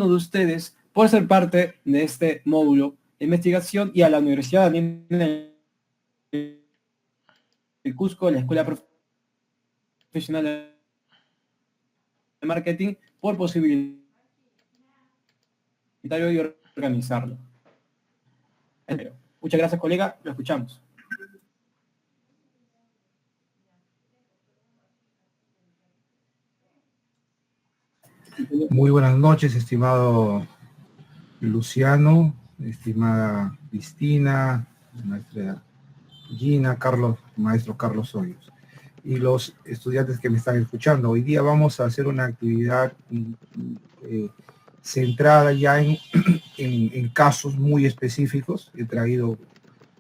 uno de ustedes por ser parte de este módulo de investigación y a la Universidad de Cusco, la Escuela Profesional de Marketing, por posibilitar y organizarlo. Muchas gracias, colega. Lo escuchamos. Muy buenas noches, estimado Luciano, estimada Cristina, maestra Gina, Carlos, maestro Carlos Hoyos, y los estudiantes que me están escuchando. Hoy día vamos a hacer una actividad centrada ya en casos muy específicos.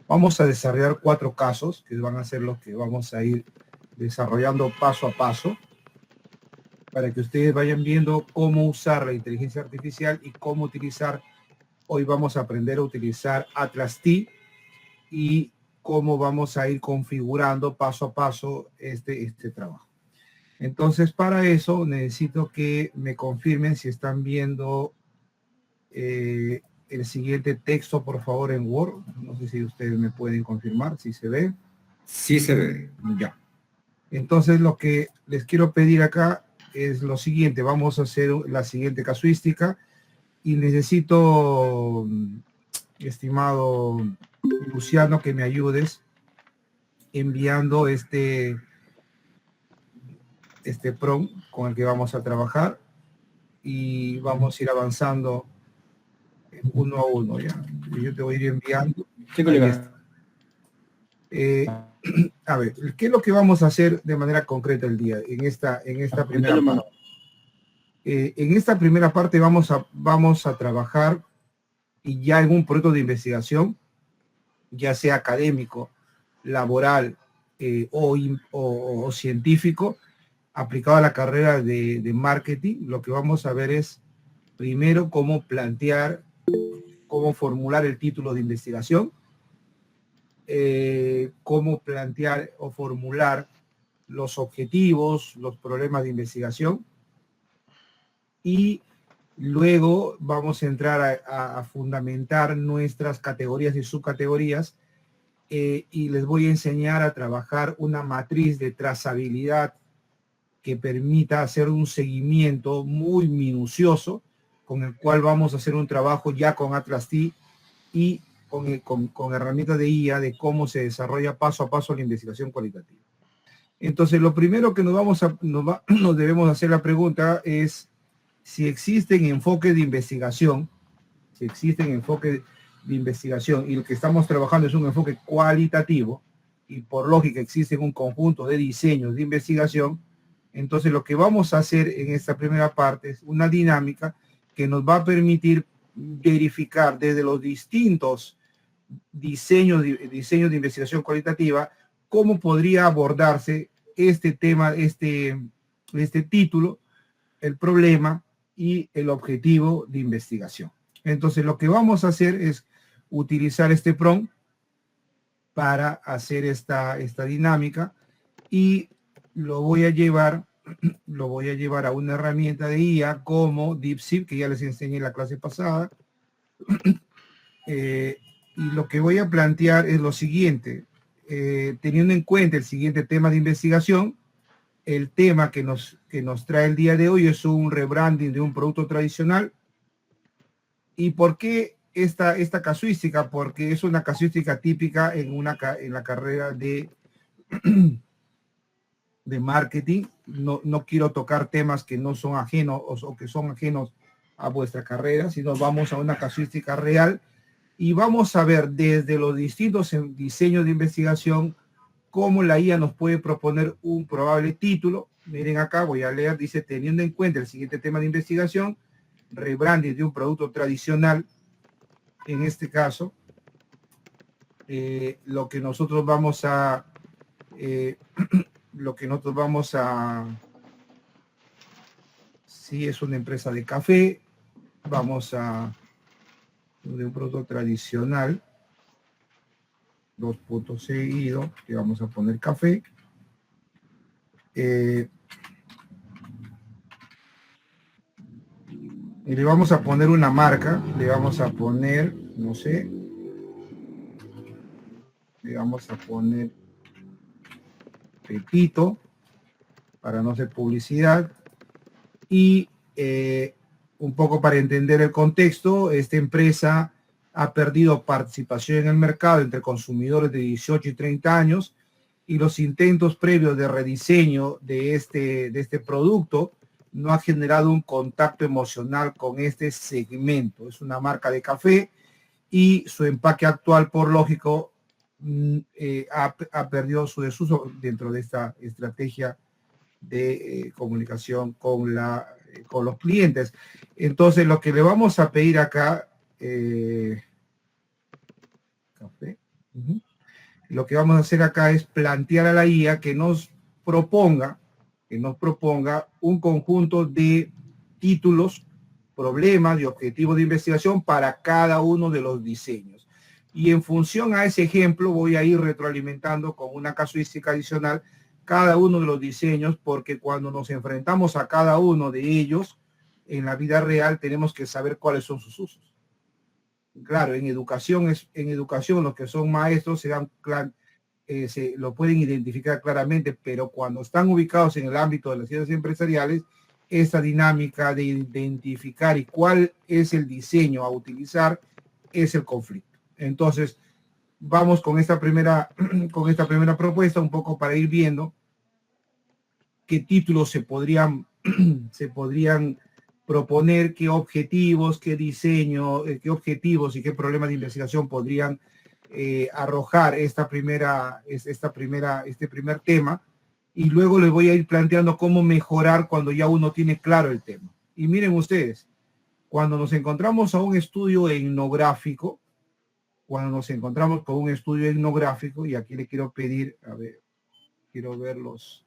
Vamos a desarrollar 4 casos que van a ser los que vamos a ir desarrollando paso a paso, para que ustedes vayan viendo cómo usar la inteligencia artificial y cómo utilizar. Hoy vamos a aprender a utilizar Atlas T y cómo vamos a ir configurando paso a paso este trabajo. Entonces, para eso necesito que me confirmen si están viendo el siguiente texto, por favor, en Word. No sé si ustedes me pueden confirmar si se ve. Sí se ve. Ya. Entonces, lo que les quiero pedir acá es lo siguiente. Vamos a hacer la siguiente casuística y necesito, estimado Luciano, que me ayudes enviando este prompt con el que vamos a trabajar y vamos a ir avanzando uno a uno. Ya, yo te voy a ir enviando. Sí, colega. A ver, ¿qué es lo que vamos a hacer de manera concreta el día en esta primera parte? En esta primera parte vamos a trabajar y ya en un proyecto de investigación, ya sea académico, laboral o científico, aplicado a la carrera de marketing. Lo que vamos a ver es primero cómo formular el título de investigación, cómo plantear o formular los objetivos, los problemas de investigación, y luego vamos a entrar a fundamentar nuestras categorías y subcategorías, y les voy a enseñar a trabajar una matriz de trazabilidad que permita hacer un seguimiento muy minucioso, con el cual vamos a hacer un trabajo ya con Atlas T y con herramientas de IA de cómo se desarrolla paso a paso la investigación cualitativa. Entonces, lo primero que nos debemos hacer la pregunta es si existen enfoques de investigación, y lo que estamos trabajando es un enfoque cualitativo, y por lógica existe un conjunto de diseños de investigación. Entonces, lo que vamos a hacer en esta primera parte es una dinámica que nos va a permitir verificar desde los distintos diseños de investigación cualitativa cómo podría abordarse este tema, este título, el problema y el objetivo de investigación. Entonces, lo que vamos a hacer es utilizar este prompt para hacer esta dinámica, y lo voy a llevar a una herramienta de IA como DeepSeek, que ya les enseñé en la clase pasada. Y lo que voy a plantear es lo siguiente, teniendo en cuenta el siguiente tema de investigación. El tema que nos trae el día de hoy es un rebranding de un producto tradicional. ¿Y por qué esta casuística? Porque es una casuística típica en la carrera de marketing. No quiero tocar temas que no son ajenos o que son ajenos a vuestra carrera, sino vamos a una casuística real y vamos a ver desde los distintos diseños de investigación cómo la IA nos puede proponer un probable título. Miren acá, voy a leer, dice: teniendo en cuenta el siguiente tema de investigación, rebranding de un producto tradicional. En este caso, lo que nosotros vamos a si es una empresa de café, vamos a de un producto tradicional, 2 puntos seguidos, que vamos a poner café. Y le vamos a poner una marca, le vamos a poner, no sé, le vamos a poner Pepito, para no hacer publicidad, y un poco para entender el contexto, esta empresa ha perdido participación en el mercado entre consumidores de 18 y 30 años, y los intentos previos de rediseño de este producto no ha generado un contacto emocional con este segmento. Es una marca de café y su empaque actual, por lógico, ha perdido su desuso dentro de esta estrategia de comunicación con los clientes. Entonces, lo que le vamos a pedir acá, café, lo que vamos a hacer acá es plantear a la IA que nos proponga un conjunto de títulos, problemas y objetivos de investigación para cada uno de los diseños. Y en función a ese ejemplo voy a ir retroalimentando con una casuística adicional cada uno de los diseños, porque cuando nos enfrentamos a cada uno de ellos en la vida real tenemos que saber cuáles son sus usos. Claro, en educación los que son maestros se lo pueden identificar claramente, pero cuando están ubicados en el ámbito de las ciencias empresariales, esta dinámica de identificar y cuál es el diseño a utilizar es el conflicto. Entonces, vamos con esta primera propuesta un poco para ir viendo qué títulos se podrían proponer, qué objetivos, qué diseño, qué objetivos y qué problemas de investigación podrían arrojar este primer tema, y luego les voy a ir planteando cómo mejorar cuando ya uno tiene claro el tema. Y miren ustedes, cuando nos encontramos a un estudio etnográfico, y aquí le quiero pedir, a ver, quiero ver los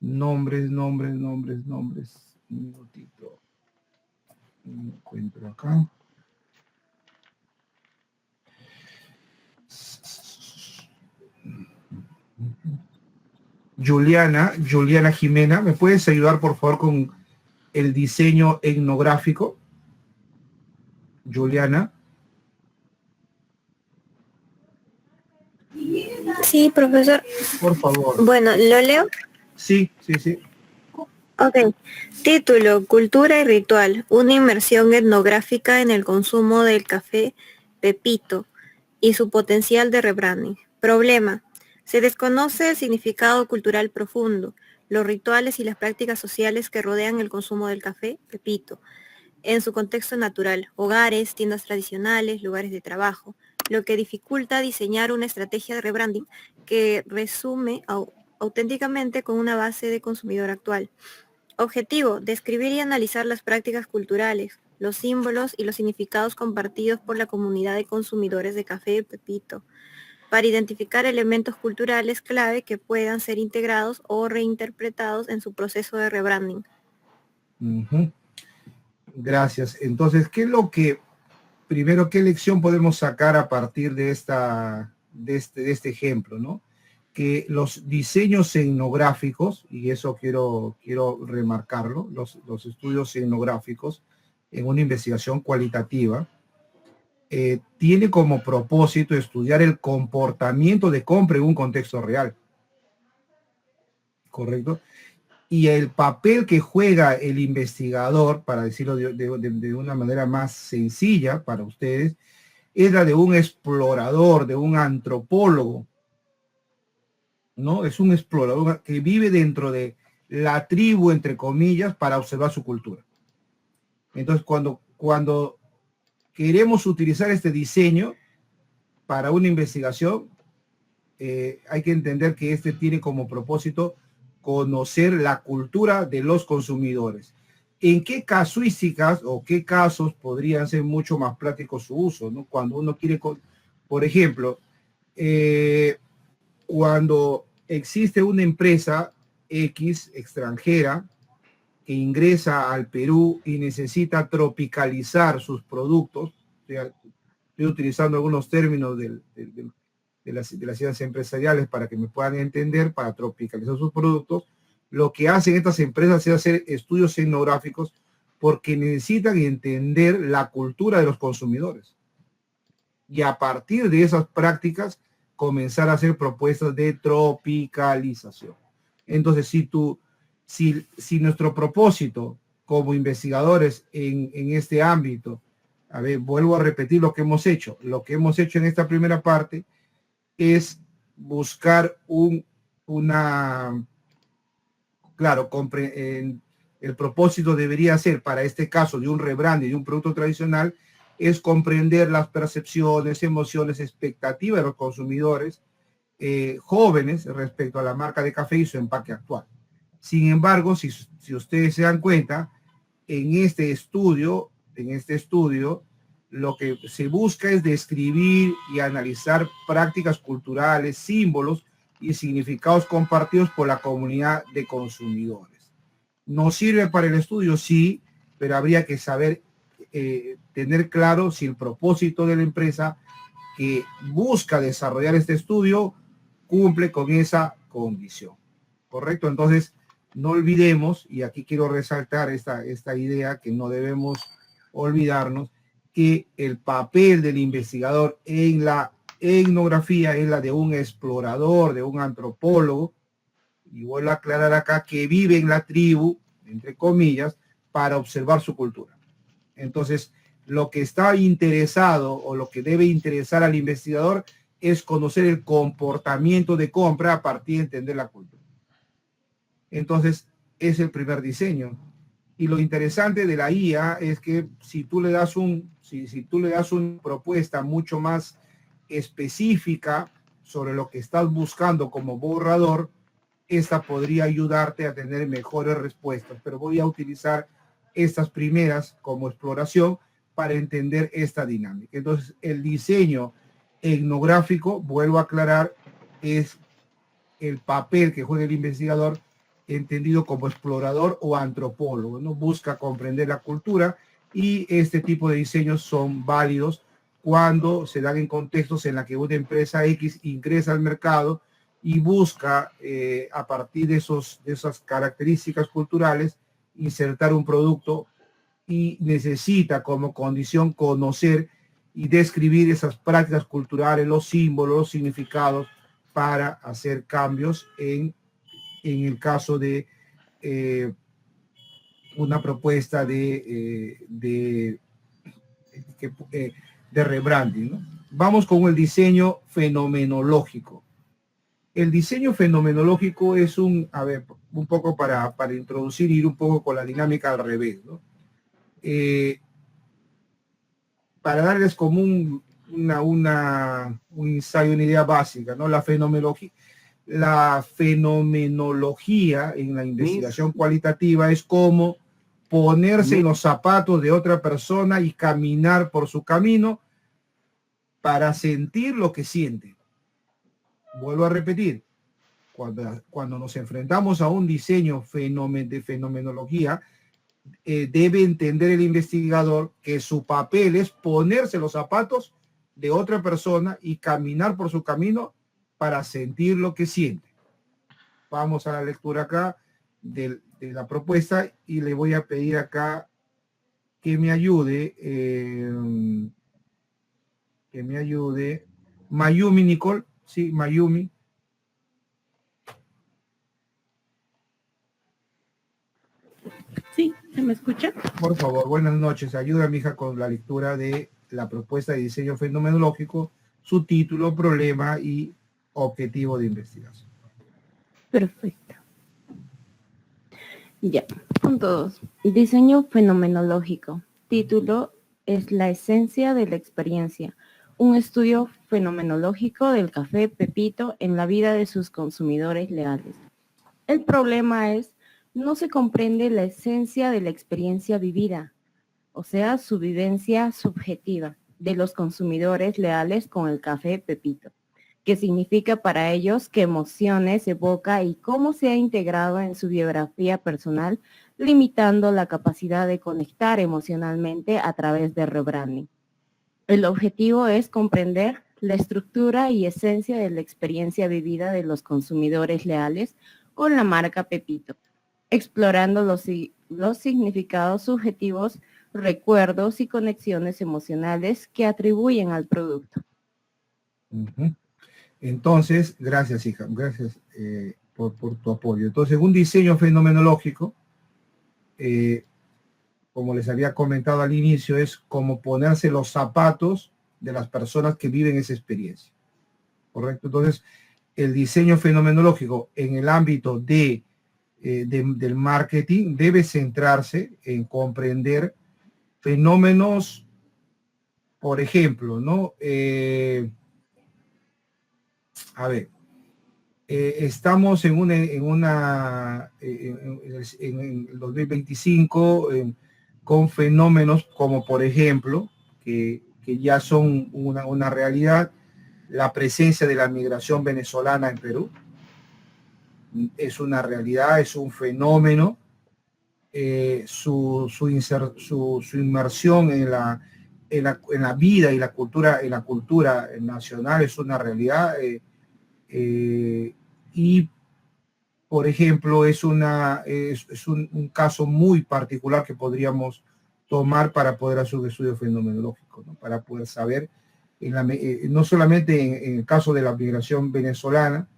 nombres, un minutito, me encuentro acá. Juliana Jimena, ¿me puedes ayudar por favor con el diseño etnográfico? Juliana. Sí, profesor. Por favor. Bueno, ¿lo leo? Sí. Ok. Título: Cultura y ritual. Una inmersión etnográfica en el consumo del café Pepito y su potencial de rebranding. Problema: se desconoce el significado cultural profundo, los rituales y las prácticas sociales que rodean el consumo del café Pepito en su contexto natural, hogares, tiendas tradicionales, lugares de trabajo, lo que dificulta diseñar una estrategia de rebranding que resume auténticamente con una base de consumidor actual. Objetivo: describir y analizar las prácticas culturales, los símbolos y los significados compartidos por la comunidad de consumidores de café Pepito, para identificar elementos culturales clave que puedan ser integrados o reinterpretados en su proceso de rebranding. Gracias. Entonces, ¿qué lección podemos sacar a partir de este ejemplo, ¿no? Que los diseños etnográficos, y eso quiero remarcarlo, los estudios etnográficos en una investigación cualitativa, tiene como propósito estudiar el comportamiento de compra en un contexto real. ¿Correcto? Y el papel que juega el investigador, para decirlo de una manera más sencilla para ustedes, es la de un explorador, de un antropólogo, ¿no? Es un explorador que vive dentro de la tribu, entre comillas, para observar su cultura. Entonces, cuando queremos utilizar este diseño para una investigación, hay que entender que este tiene como propósito conocer la cultura de los consumidores. ¿En qué casuísticas o qué casos podrían ser mucho más prácticos su uso, ¿no? Cuando uno quiere, por ejemplo, cuando existe una empresa X extranjera que ingresa al Perú y necesita tropicalizar sus productos, estoy utilizando algunos términos de las ciencias empresariales para que me puedan entender, para tropicalizar sus productos, lo que hacen estas empresas es hacer estudios etnográficos porque necesitan entender la cultura de los consumidores. Y a partir de esas prácticas, comenzar a hacer propuestas de tropicalización. Entonces, si nuestro propósito como investigadores en este ámbito, a ver, vuelvo a repetir lo que hemos hecho. Lo que hemos hecho en esta primera parte es buscar claro, el propósito debería ser para este caso de un rebranding de un producto tradicional, es comprender las percepciones, emociones, expectativas de los consumidores jóvenes respecto a la marca de café y su empaque actual. Sin embargo, si ustedes se dan cuenta, en este estudio, lo que se busca es describir y analizar prácticas culturales, símbolos y significados compartidos por la comunidad de consumidores. ¿Nos sirve para el estudio? Sí, pero habría que saber tener claro si el propósito de la empresa que busca desarrollar este estudio cumple con esa condición. ¿Correcto? Entonces, no olvidemos, y aquí quiero resaltar esta idea que no debemos olvidarnos, que el papel del investigador en la etnografía es la de un explorador, de un antropólogo, y vuelvo a aclarar acá que vive en la tribu, entre comillas, para observar su cultura. Entonces, lo que está interesado o lo que debe interesar al investigador es conocer el comportamiento de compra a partir de entender la cultura. Entonces, es el primer diseño. Y lo interesante de la IA es que si tú le das una propuesta mucho más específica sobre lo que estás buscando como borrador, esta podría ayudarte a tener mejores respuestas. Pero voy a utilizar estas primeras como exploración para entender esta dinámica. Entonces, el diseño etnográfico, vuelvo a aclarar, es el papel que juega el investigador entendido como explorador o antropólogo, ¿no? Busca comprender la cultura y este tipo de diseños son válidos cuando se dan en contextos en la que una empresa X ingresa al mercado y busca a partir de esas características culturales insertar un producto y necesita como condición conocer y describir esas prácticas culturales, los símbolos, los significados para hacer cambios en el caso de una propuesta de rebranding, ¿no? Vamos con el diseño fenomenológico. El diseño fenomenológico es un poco para introducir y ir un poco con la dinámica al revés, ¿no? Para darles como un ensayo, una idea básica, ¿no? La fenomenología en la investigación cualitativa es como ponerse en los zapatos de otra persona y caminar por su camino para sentir lo que siente. Vuelvo a repetir, cuando nos enfrentamos a un diseño de fenomenología, debe entender el investigador que su papel es ponerse los zapatos de otra persona y caminar por su camino para sentir lo que siente. Vamos a la lectura acá de la propuesta y le voy a pedir acá que me ayude Mayumi Nicole. Sí, Mayumi. Sí, ¿se me escucha? Por favor, buenas noches. Ayúdame, hija, con la lectura de la propuesta de diseño fenomenológico, su título, problema y objetivo de investigación. Perfecto. Ya, punto 2. Diseño fenomenológico. Título es la esencia de la experiencia. Un estudio fenomenológico del café Pepito en la vida de sus consumidores leales. El problema es, no se comprende la esencia de la experiencia vivida, o sea, su vivencia subjetiva de los consumidores leales con el café Pepito. ¿Qué significa para ellos, qué emociones evoca y cómo se ha integrado en su biografía personal, limitando la capacidad de conectar emocionalmente a través de rebranding? El objetivo es comprender la estructura y esencia de la experiencia vivida de los consumidores leales con la marca Pepito. explorando los significados subjetivos, recuerdos y conexiones emocionales que atribuyen al producto. Ujú. Entonces, gracias, hija, gracias por tu apoyo. Entonces, un diseño fenomenológico, como les había comentado al inicio, es como ponerse los zapatos de las personas que viven esa experiencia, ¿correcto? Entonces, el diseño fenomenológico en el ámbito del marketing debe centrarse en comprender fenómenos, por ejemplo, ¿no? Estamos en el 2025 con fenómenos como, por ejemplo, que ya son una realidad, la presencia de la migración venezolana en Perú. Es una realidad, es un fenómeno. Su inmersión en la vida y la cultura nacional es una realidad. Y, por ejemplo, es un caso muy particular que podríamos tomar para poder hacer un estudio fenomenológico, ¿no? Para poder saber, no solamente en el caso de la migración venezolana,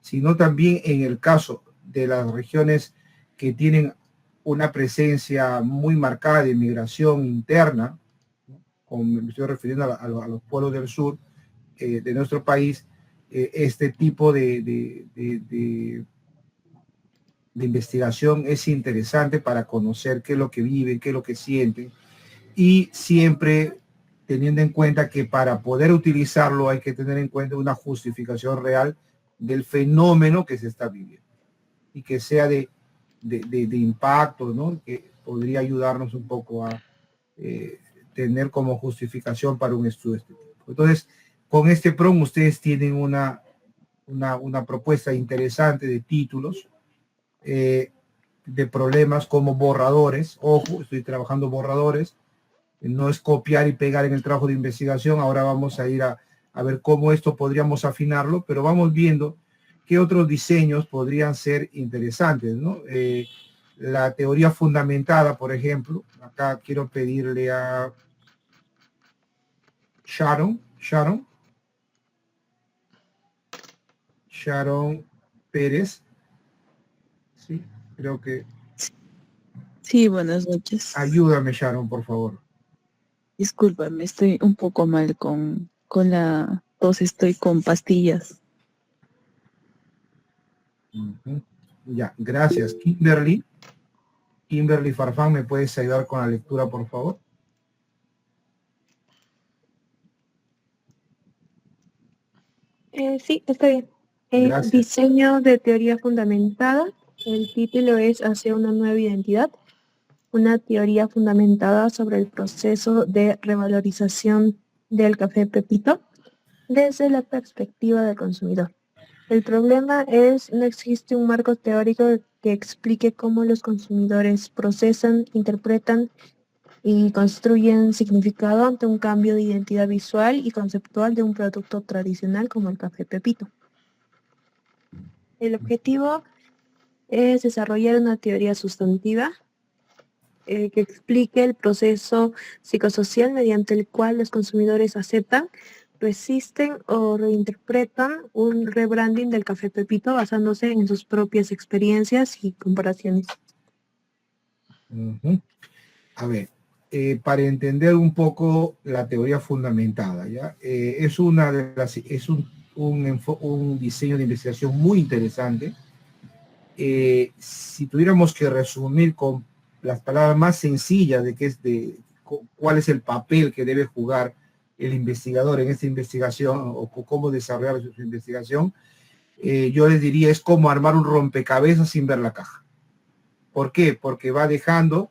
sino también en el caso de las regiones que tienen una presencia muy marcada de migración interna, ¿no? Como me estoy refiriendo a los pueblos del sur de nuestro país. Este tipo de investigación es interesante para conocer qué es lo que viven, qué es lo que sienten, y siempre teniendo en cuenta que para poder utilizarlo hay que tener en cuenta una justificación real del fenómeno que se está viviendo y que sea de impacto, ¿no? Que podría ayudarnos un poco a tener como justificación para un estudio de este tipo. Entonces, con este PROM ustedes tienen una propuesta interesante de títulos, de problemas como borradores. Ojo, estoy trabajando borradores, no es copiar y pegar en el trabajo de investigación. Ahora vamos a ir a ver cómo esto podríamos afinarlo, pero vamos viendo qué otros diseños podrían ser interesantes, ¿no? La teoría fundamentada, por ejemplo, acá quiero pedirle a Sharon Pérez. Sí, creo que... Sí, buenas noches. Ayúdame, Sharon, por favor. Discúlpame, estoy un poco mal con la tos, estoy con pastillas. Ya, gracias. Kimberly Farfán, ¿me puedes ayudar con la lectura, por favor? Sí, está bien. Gracias. Diseño de teoría fundamentada. El título es Hacia una nueva identidad. Una teoría fundamentada sobre el proceso de revalorización del café Pepito desde la perspectiva del consumidor. El problema es no existe un marco teórico que explique cómo los consumidores procesan, interpretan y construyen significado ante un cambio de identidad visual y conceptual de un producto tradicional como el café Pepito. El objetivo es desarrollar una teoría sustantiva que explique el proceso psicosocial mediante el cual los consumidores aceptan, resisten o reinterpretan un rebranding del café Pepito basándose en sus propias experiencias y comparaciones. A ver, para entender un poco la teoría fundamentada, ¿ya? Es un diseño de investigación muy interesante. Si tuviéramos que resumir con las palabras más sencillas cuál es el papel que debe jugar el investigador en esta investigación o cómo desarrollar su investigación, yo les diría es como armar un rompecabezas sin ver la caja. ¿Por qué? Porque va dejando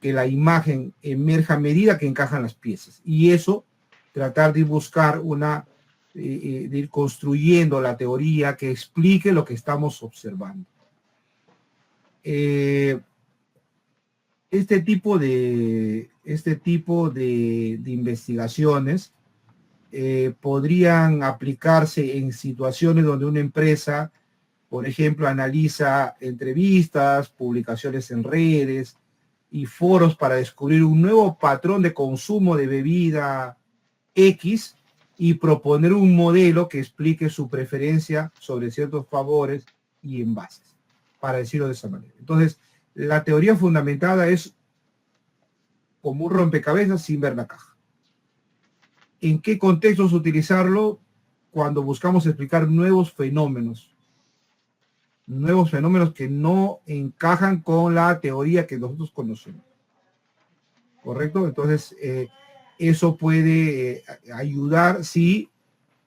que la imagen emerja a medida que encajan las piezas, y eso tratar de buscar de ir construyendo la teoría que explique lo que estamos observando. Este tipo de investigaciones podrían aplicarse en situaciones donde una empresa Por ejemplo, analiza entrevistas, publicaciones en redes y foros para descubrir un nuevo patrón de consumo de bebida X y proponer un modelo que explique su preferencia sobre ciertos favores y envases, para decirlo de esa manera. Entonces, la teoría fundamentada es como un rompecabezas sin ver la caja. ¿En qué contextos utilizarlo? Cuando buscamos explicar nuevos fenómenos que no encajan con la teoría que nosotros conocemos. ¿Correcto? Entonces, eso puede ayudar, sí,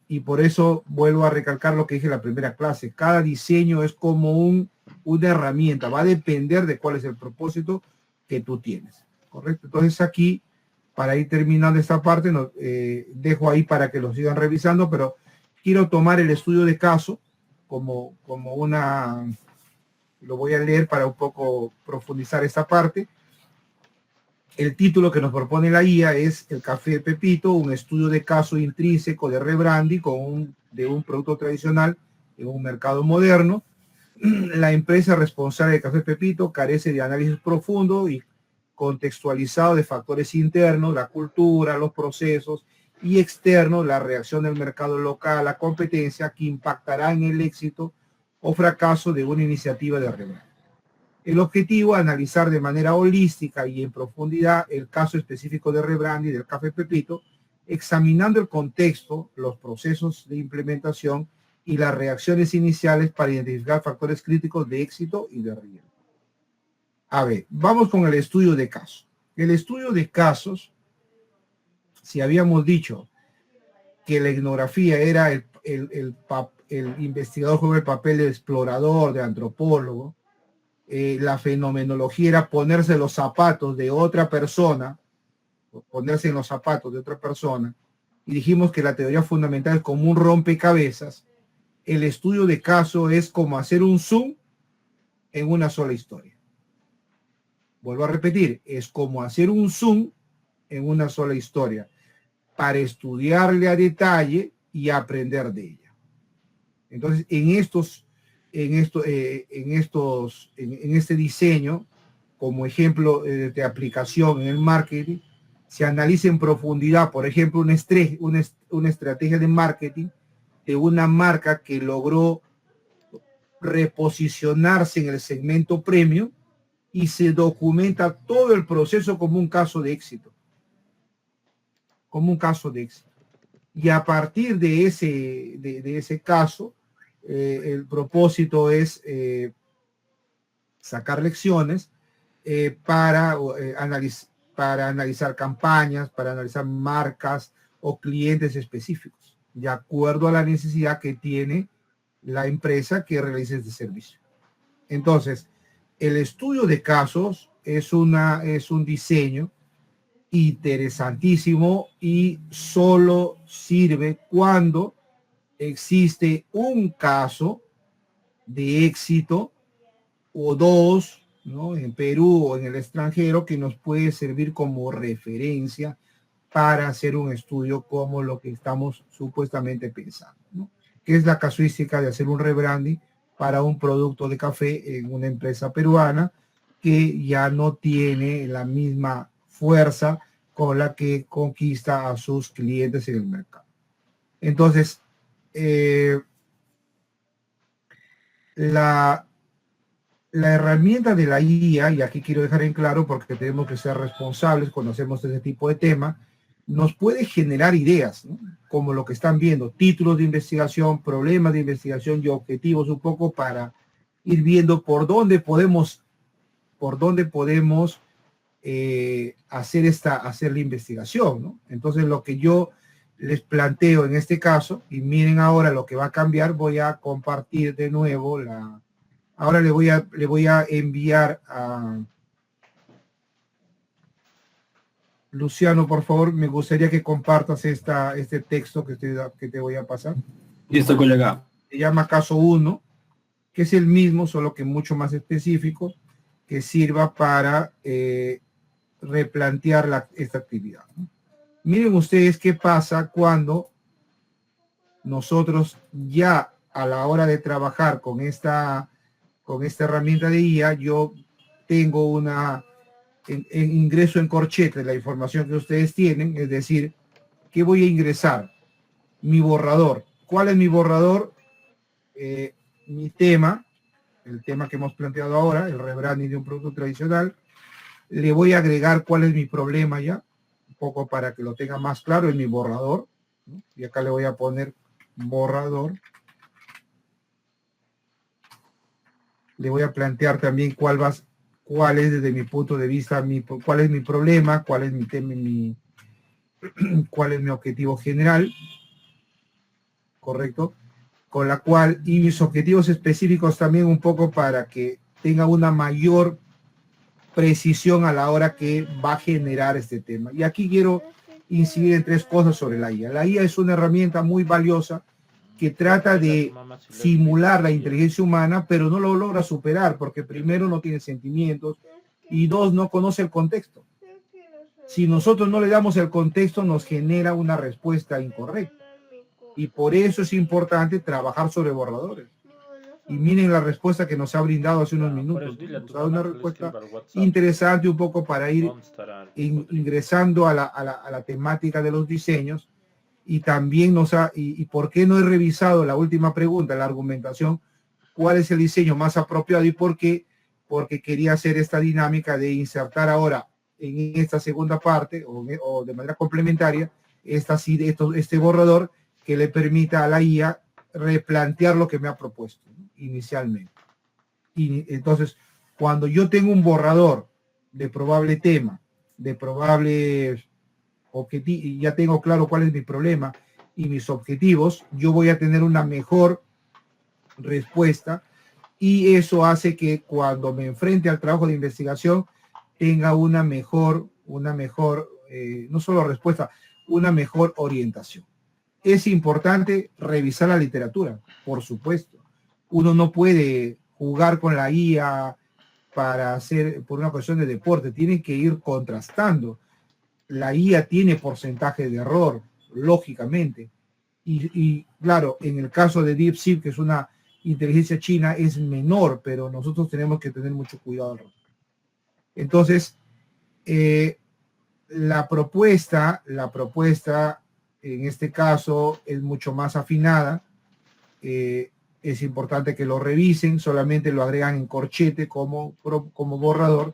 y por eso vuelvo a recalcar lo que dije en la primera clase. Cada diseño es como una herramienta, va a depender de cuál es el propósito que tú tienes. ¿Correcto? Entonces aquí, para ir terminando esta parte, dejo ahí para que lo sigan revisando, pero quiero tomar el estudio de caso como lo voy a leer para un poco profundizar esta parte. El título que nos propone la guía es El Café Pepito, un estudio de caso intrínseco de rebranding de un producto tradicional en un mercado moderno. La empresa responsable de Café Pepito carece de análisis profundo y contextualizado de factores internos, la cultura, los procesos, y externos, la reacción del mercado local, la competencia, que impactará en el éxito o fracaso de una iniciativa de rebranding. El objetivo es analizar de manera holística y en profundidad el caso específico de rebranding del Café Pepito, examinando el contexto, los procesos de implementación y las reacciones iniciales para identificar factores críticos de éxito y de riesgo. A ver, vamos con el estudio de casos. El estudio de casos, si habíamos dicho que la etnografía era el investigador juega el papel de explorador, de antropólogo, la fenomenología era ponerse los zapatos de otra persona, y dijimos que la teoría fundamental es como un rompecabezas. El estudio de caso es como hacer un zoom en una sola historia. Vuelvo a repetir, es como hacer un zoom en una sola historia para estudiarle a detalle y aprender de ella. Entonces, en este diseño, como ejemplo de aplicación en el marketing, se analiza en profundidad, por ejemplo, una estrategia de marketing de una marca que logró reposicionarse en el segmento premium y se documenta todo el proceso como un caso de éxito. Y a partir de ese caso, el propósito es sacar lecciones para analizar campañas, para analizar marcas o clientes específicos, de acuerdo a la necesidad que tiene la empresa que realice este servicio. Entonces, el estudio de casos es un diseño interesantísimo y solo sirve cuando existe un caso de éxito o dos, ¿no?, en Perú o en el extranjero, que nos puede servir como referencia para hacer un estudio como lo que estamos supuestamente pensando, ¿no?, que es la casuística de hacer un rebranding para un producto de café en una empresa peruana que ya no tiene la misma fuerza con la que conquista a sus clientes en el mercado. Entonces, la herramienta de la guía, y aquí quiero dejar en claro porque tenemos que ser responsables cuando hacemos ese tipo de tema, nos puede generar ideas, ¿no?, como lo que están viendo, títulos de investigación, problemas de investigación y objetivos, un poco para ir viendo por dónde podemos hacer la investigación, ¿no? Entonces, lo que yo les planteo en este caso, y miren ahora lo que va a cambiar, voy a compartir de nuevo ahora le voy a enviar a Luciano, por favor, me gustaría que compartas este texto que te voy a pasar. Listo, colega. Se llama caso 1, que es el mismo, solo que mucho más específico, que sirva para replantear esta actividad, ¿no? Miren ustedes qué pasa cuando nosotros ya a la hora de trabajar con esta herramienta de IA, yo tengo ingreso en corchete la información que ustedes tienen, es decir, ¿qué voy a ingresar? Mi borrador. ¿Cuál es mi borrador? Mi tema, el tema que hemos planteado ahora, el rebranding de un producto tradicional. Le voy a agregar cuál es mi problema ya, un poco para que lo tenga más claro en mi borrador, ¿no? Y acá le voy a poner borrador. Le voy a plantear también cuál es desde mi punto de vista, cuál es mi problema, cuál es mi tema, cuál es mi objetivo general, ¿correcto? Con la cual, y mis objetivos específicos también un poco para que tenga una mayor precisión a la hora que va a generar este tema. Y aquí quiero incidir en 3 cosas sobre la IA. La IA es una herramienta muy valiosa que trata de simular la inteligencia humana, pero no lo logra superar, porque primero no tiene sentimientos y 2, no conoce el contexto. Si nosotros no le damos el contexto, nos genera una respuesta incorrecta. Y por eso es importante trabajar sobre borradores. Y miren la respuesta que nos ha brindado hace unos minutos. Nos ha dado una respuesta interesante un poco para ir ingresando a la temática de los diseños. Y también y por qué no he revisado la última pregunta, la argumentación, cuál es el diseño más apropiado y por qué, porque quería hacer esta dinámica de insertar ahora en esta segunda parte o de manera complementaria este borrador que le permita a la IA replantear lo que me ha propuesto, ¿no? Inicialmente. Y entonces, cuando yo tengo un borrador de probable tema, de probable objetivo, y ya tengo claro cuál es mi problema y mis objetivos, yo voy a tener una mejor respuesta y eso hace que cuando me enfrente al trabajo de investigación tenga una mejor, no solo respuesta, una mejor orientación. Es importante revisar la literatura, por supuesto. Uno no puede jugar con la IA por una cuestión de deporte, tienen que ir contrastando. La IA tiene porcentaje de error, lógicamente. Y claro, en el caso de DeepSeek, que es una inteligencia china, es menor, pero nosotros tenemos que tener mucho cuidado. Entonces, la propuesta en este caso es mucho más afinada. Es importante que lo revisen, solamente lo agregan en corchete como borrador.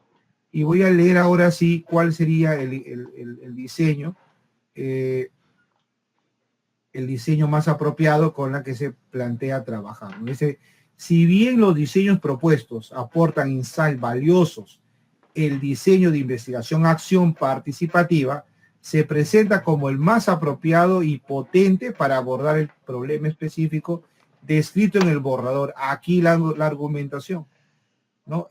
Y voy a leer ahora sí cuál sería el diseño, el diseño más apropiado con la que se plantea trabajar. Dice, si bien los diseños propuestos aportan insights valiosos, el diseño de investigación-acción participativa se presenta como el más apropiado y potente para abordar el problema específico descrito en el borrador. Aquí la argumentación, ¿no?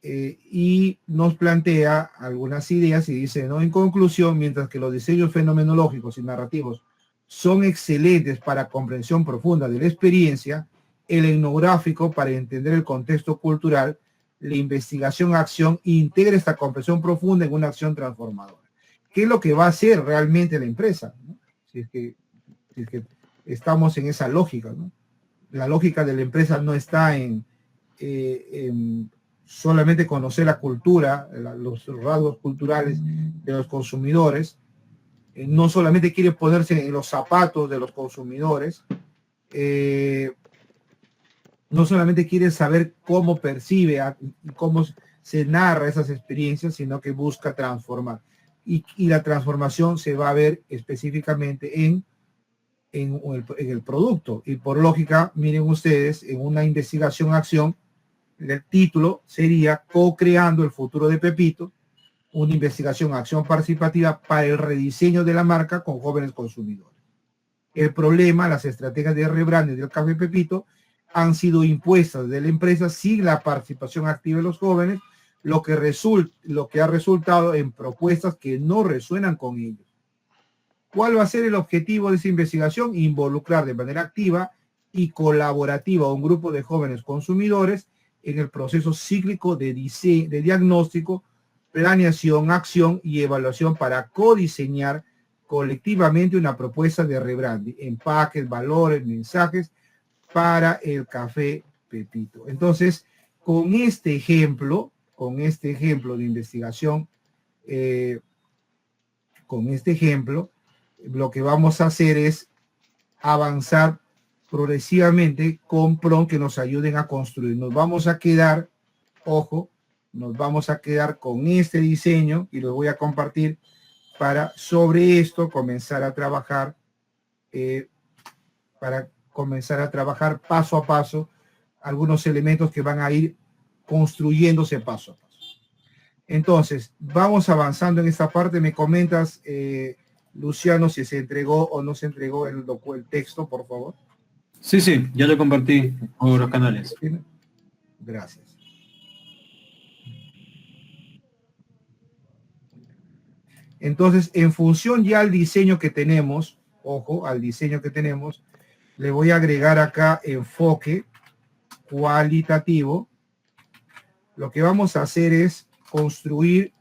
Y nos plantea algunas ideas y dice, ¿no? En conclusión, mientras que los diseños fenomenológicos y narrativos son excelentes para comprensión profunda de la experiencia, el etnográfico para entender el contexto cultural, la investigación-acción integra esta comprensión profunda en una acción transformadora. ¿Qué es lo que va a hacer realmente la empresa, ¿no? Si es que estamos en esa lógica, ¿no? La lógica de la empresa no está en solamente conocer la cultura, los rasgos culturales de los consumidores, no solamente quiere ponerse en los zapatos de los consumidores, no solamente quiere saber cómo percibe y cómo se narra esas experiencias, sino que busca transformar. Y la transformación se va a ver específicamente en el producto. Y por lógica, miren ustedes, en una investigación-acción, el título sería Co-creando el futuro de Pepito, una investigación-acción participativa para el rediseño de la marca con jóvenes consumidores. El problema, las estrategias de rebranding del Café Pepito han sido impuestas de la empresa sin la participación activa de los jóvenes, lo que ha resultado en propuestas que no resuenan con ellos. ¿Cuál va a ser el objetivo de esa investigación? Involucrar de manera activa y colaborativa a un grupo de jóvenes consumidores en el proceso cíclico de diagnóstico, planeación, acción y evaluación para codiseñar colectivamente una propuesta de rebranding, empaques, valores, mensajes, para el café Pepito. Entonces, con este ejemplo de investigación, lo que vamos a hacer es avanzar progresivamente con PROMPT que nos ayuden a construir. Nos vamos a quedar, ojo, nos vamos a quedar con este diseño y lo voy a compartir para sobre esto comenzar a trabajar, paso a paso algunos elementos que van a ir construyéndose paso a paso. Entonces, vamos avanzando en esta parte. Me comentas, Luciano, si se entregó o no se entregó el texto, por favor. Sí, ya lo compartí por los canales. Gracias. Entonces, en función ya al diseño que tenemos, ojo, al diseño que tenemos, le voy a agregar acá enfoque cualitativo. Lo que vamos a hacer es construir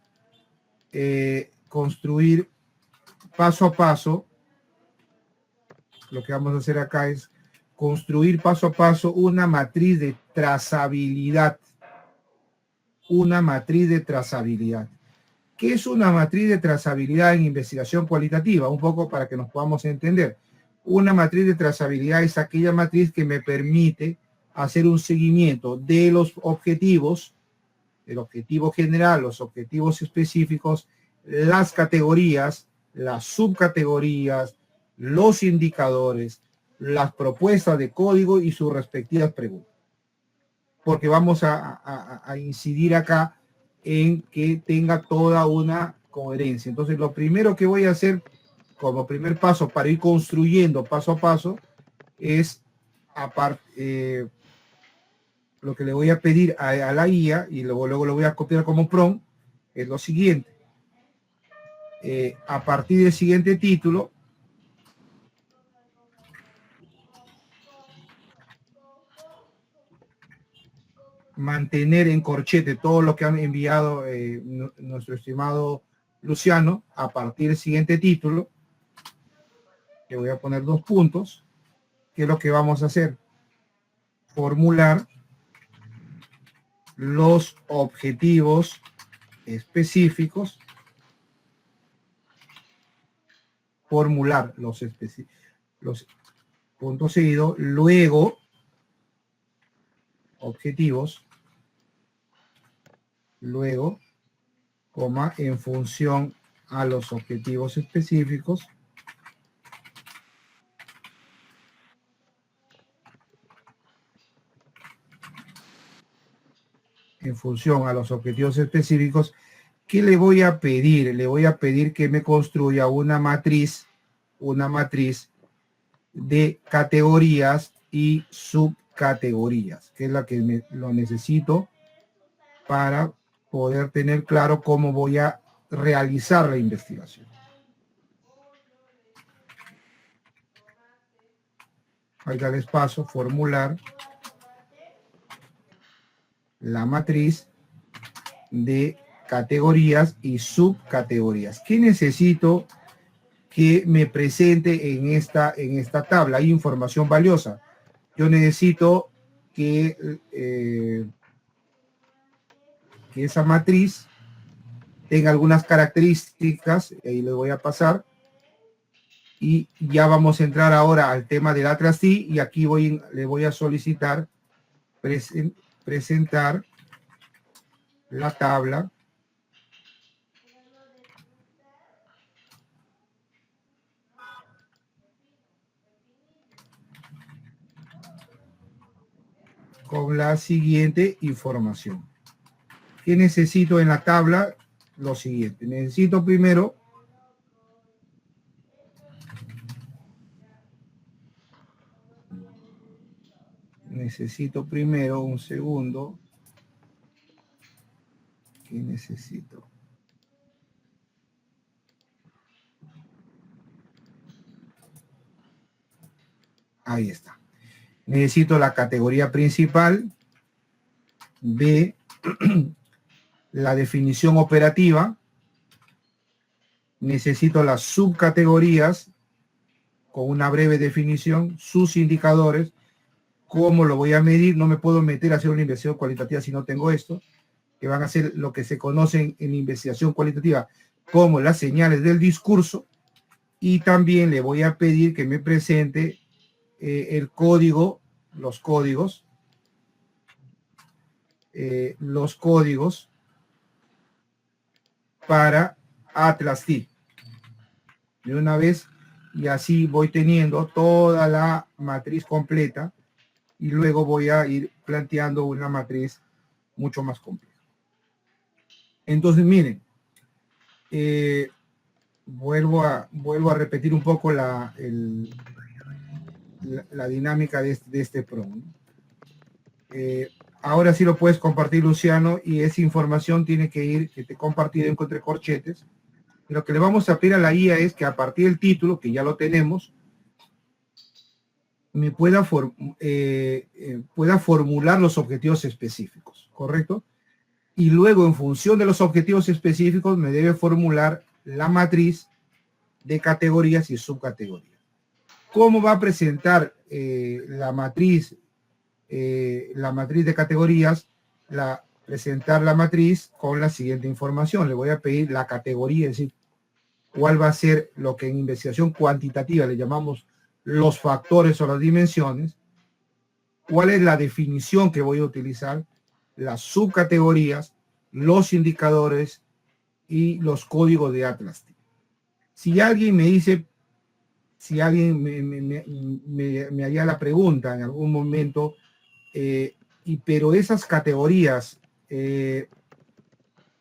paso a paso. Lo que vamos a hacer acá es construir paso a paso una matriz de trazabilidad. Una matriz de trazabilidad. ¿Qué es una matriz de trazabilidad en investigación cualitativa? Un poco para que nos podamos entender. Una matriz de trazabilidad es aquella matriz que me permite hacer un seguimiento de los objetivos, el objetivo general, los objetivos específicos, las categorías, las subcategorías, los indicadores, las propuestas de código y sus respectivas preguntas. Porque vamos a incidir acá en que tenga toda una coherencia. Entonces, lo primero que voy a hacer como primer paso para ir construyendo paso a paso es lo que le voy a pedir a la IA y luego lo voy a copiar como prompt es lo siguiente. A partir del siguiente título, mantener en corchete todo lo que han enviado nuestro estimado Luciano. A partir del siguiente título, que voy a poner 2 puntos, ¿qué es lo que vamos a hacer? Formular los objetivos específicos, los puntos seguidos, luego objetivos, luego, coma, en función a los objetivos específicos, ¿qué le voy a pedir? Le voy a pedir que me construya una matriz de categorías y subcategorías, que es la que lo necesito para poder tener claro cómo voy a realizar la investigación. Ahí les paso, formular la matriz de categorías y subcategorías. ¿Qué necesito que me presente en esta tabla? Hay información valiosa. Yo necesito que esa matriz tenga algunas características, ahí le voy a pasar, y ya vamos a entrar ahora al tema del Atlas D, y aquí le voy a solicitar presentar la tabla con la siguiente información. ¿Qué necesito en la tabla? Lo siguiente. Necesito primero un segundo. ¿Qué necesito? Ahí está. Necesito la categoría principal, B, la definición operativa, necesito las subcategorías con una breve definición, sus indicadores, ¿Cómo lo voy a medir? No me puedo meter a hacer una investigación cualitativa si no tengo esto, que van a ser lo que se conocen en investigación cualitativa como las señales del discurso, y también le voy a pedir que me presente el código, los códigos para Atlas T. De una vez, y así voy teniendo toda la matriz completa, y luego voy a ir planteando una matriz mucho más compleja. Entonces, miren, vuelvo a repetir un poco la dinámica de este PROM, ¿no? Ahora sí lo puedes compartir, Luciano, y esa información tiene que ir, que te he compartido entre corchetes. Y lo que le vamos a pedir a la IA es que a partir del título, que ya lo tenemos, me pueda formular los objetivos específicos, ¿correcto? Y luego, en función de los objetivos específicos, me debe formular la matriz de categorías y subcategorías. ¿Cómo va a presentar la matriz de categorías? Presentar la matriz con la siguiente información. Le voy a pedir la categoría, es decir, cuál va a ser lo que en investigación cuantitativa le llamamos los factores o las dimensiones, cuál es la definición que voy a utilizar, las subcategorías, los indicadores y los códigos de Atlas. Si alguien me dice, si alguien me haría la pregunta en algún momento, pero esas categorías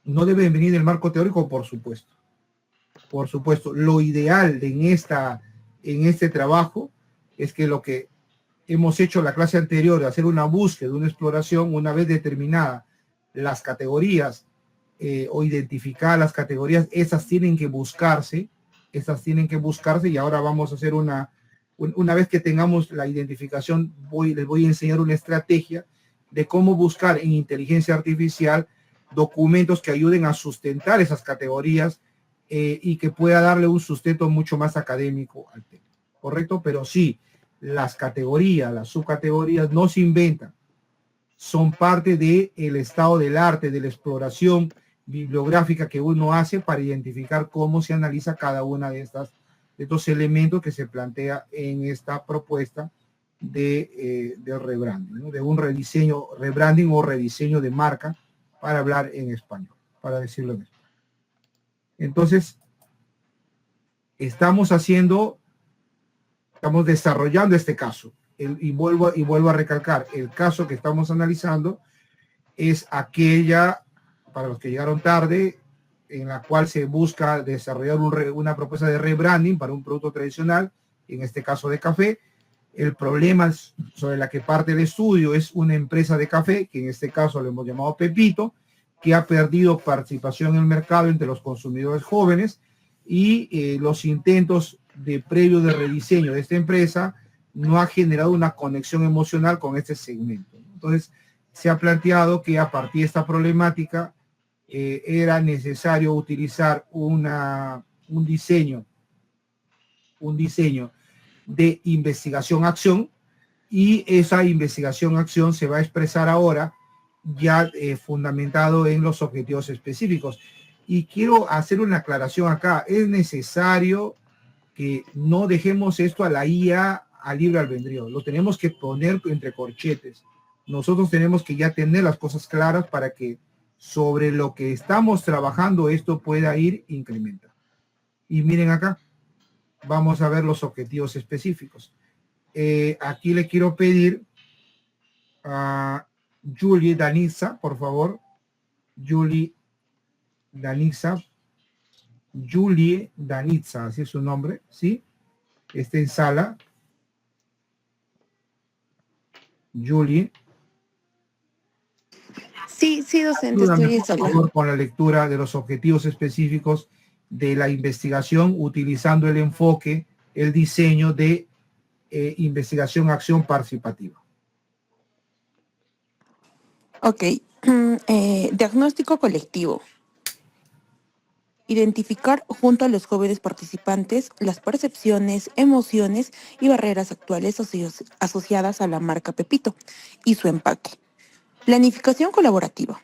no deben venir del marco teórico, por supuesto. Por supuesto, lo ideal en este trabajo es que lo que hemos hecho en la clase anterior, de hacer una búsqueda, una exploración, una vez determinada las categorías o identificar las categorías, esas tienen que buscarse, y ahora vamos a hacer una vez que tengamos la identificación, les voy a enseñar una estrategia de cómo buscar en inteligencia artificial documentos que ayuden a sustentar esas categorías y que pueda darle un sustento mucho más académico al tema, ¿correcto? Pero sí, las categorías, las subcategorías no se inventan, son parte del estado del arte, de la exploración bibliográfica que uno hace para identificar cómo se analiza cada una de estos elementos que se plantea en esta propuesta de rebranding, ¿no? De un rebranding o rediseño de marca, para hablar en español, para decirlo en español. Entonces, estamos desarrollando este caso. Y vuelvo a recalcar, el caso que estamos analizando es aquella, para los que llegaron tarde, en la cual se busca desarrollar una propuesta de rebranding para un producto tradicional, en este caso de café. El problema sobre la que parte el estudio es una empresa de café, que en este caso le hemos llamado Pepito, que ha perdido participación en el mercado entre los consumidores jóvenes, y los intentos previo de rediseño de esta empresa no ha generado una conexión emocional con este segmento. Entonces, se ha planteado que a partir de esta problemática era necesario utilizar un diseño de investigación-acción, y esa investigación-acción se va a expresar ahora ya fundamentado en los objetivos específicos. Y quiero hacer una aclaración acá. Es necesario que no dejemos esto a la IA a libre albedrío. Lo tenemos que poner entre corchetes. Nosotros tenemos que ya tener las cosas claras para que sobre lo que estamos trabajando esto pueda ir incrementando. Y miren acá, vamos a ver los objetivos específicos. Aquí le quiero pedir a Julie Danitza, por favor. Julie Danitza, así es su nombre, ¿sí? Está en sala. Julie. Sí, docente, estoy en sala. Por favor, con la lectura de los objetivos específicos de la investigación, utilizando el enfoque, el diseño de investigación-acción participativa. Ok. Diagnóstico colectivo. identificar junto a los jóvenes participantes las percepciones, emociones y barreras actuales asociadas a la marca Pepito y su empaque. Planificación colaborativa.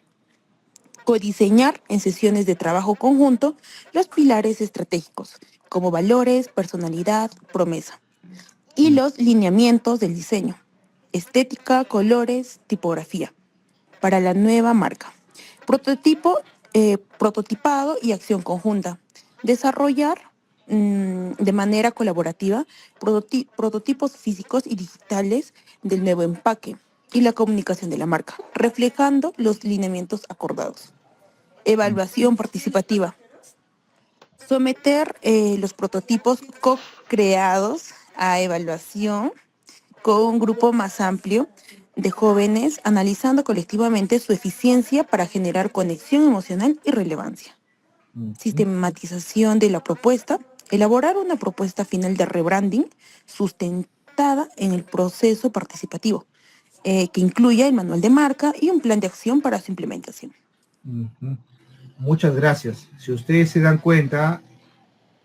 Codiseñar en sesiones de trabajo conjunto los pilares estratégicos, como valores, personalidad, promesa, y los lineamientos del diseño, estética, colores, tipografía, para la nueva marca. Prototipado y acción conjunta. Desarrollar de manera colaborativa prototipos físicos y digitales del nuevo empaque y la comunicación de la marca, reflejando los lineamientos acordados. Evaluación participativa. Someter los prototipos co-creados a evaluación con un grupo más amplio de jóvenes, analizando colectivamente su eficiencia para generar conexión emocional y relevancia. Sistematización de la propuesta. Elaborar una propuesta final de rebranding sustentada en el proceso participativo, que incluya el manual de marca y un plan de acción para su implementación. Muchas gracias. Si ustedes se dan cuenta,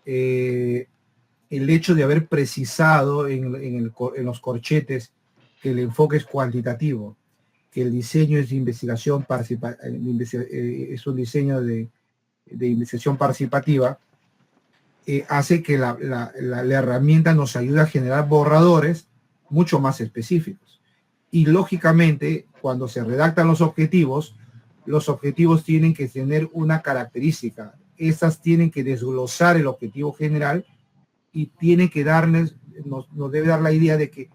el hecho de haber precisado en los corchetes que el enfoque es cuantitativo, que el diseño es de investigación es un diseño de investigación participativa, hace que la herramienta nos ayude a generar borradores mucho más específicos. Y lógicamente, cuando se redactan los objetivos tienen que tener una característica. Estas tienen que desglosar el objetivo general y tienen que nos debe dar la idea de que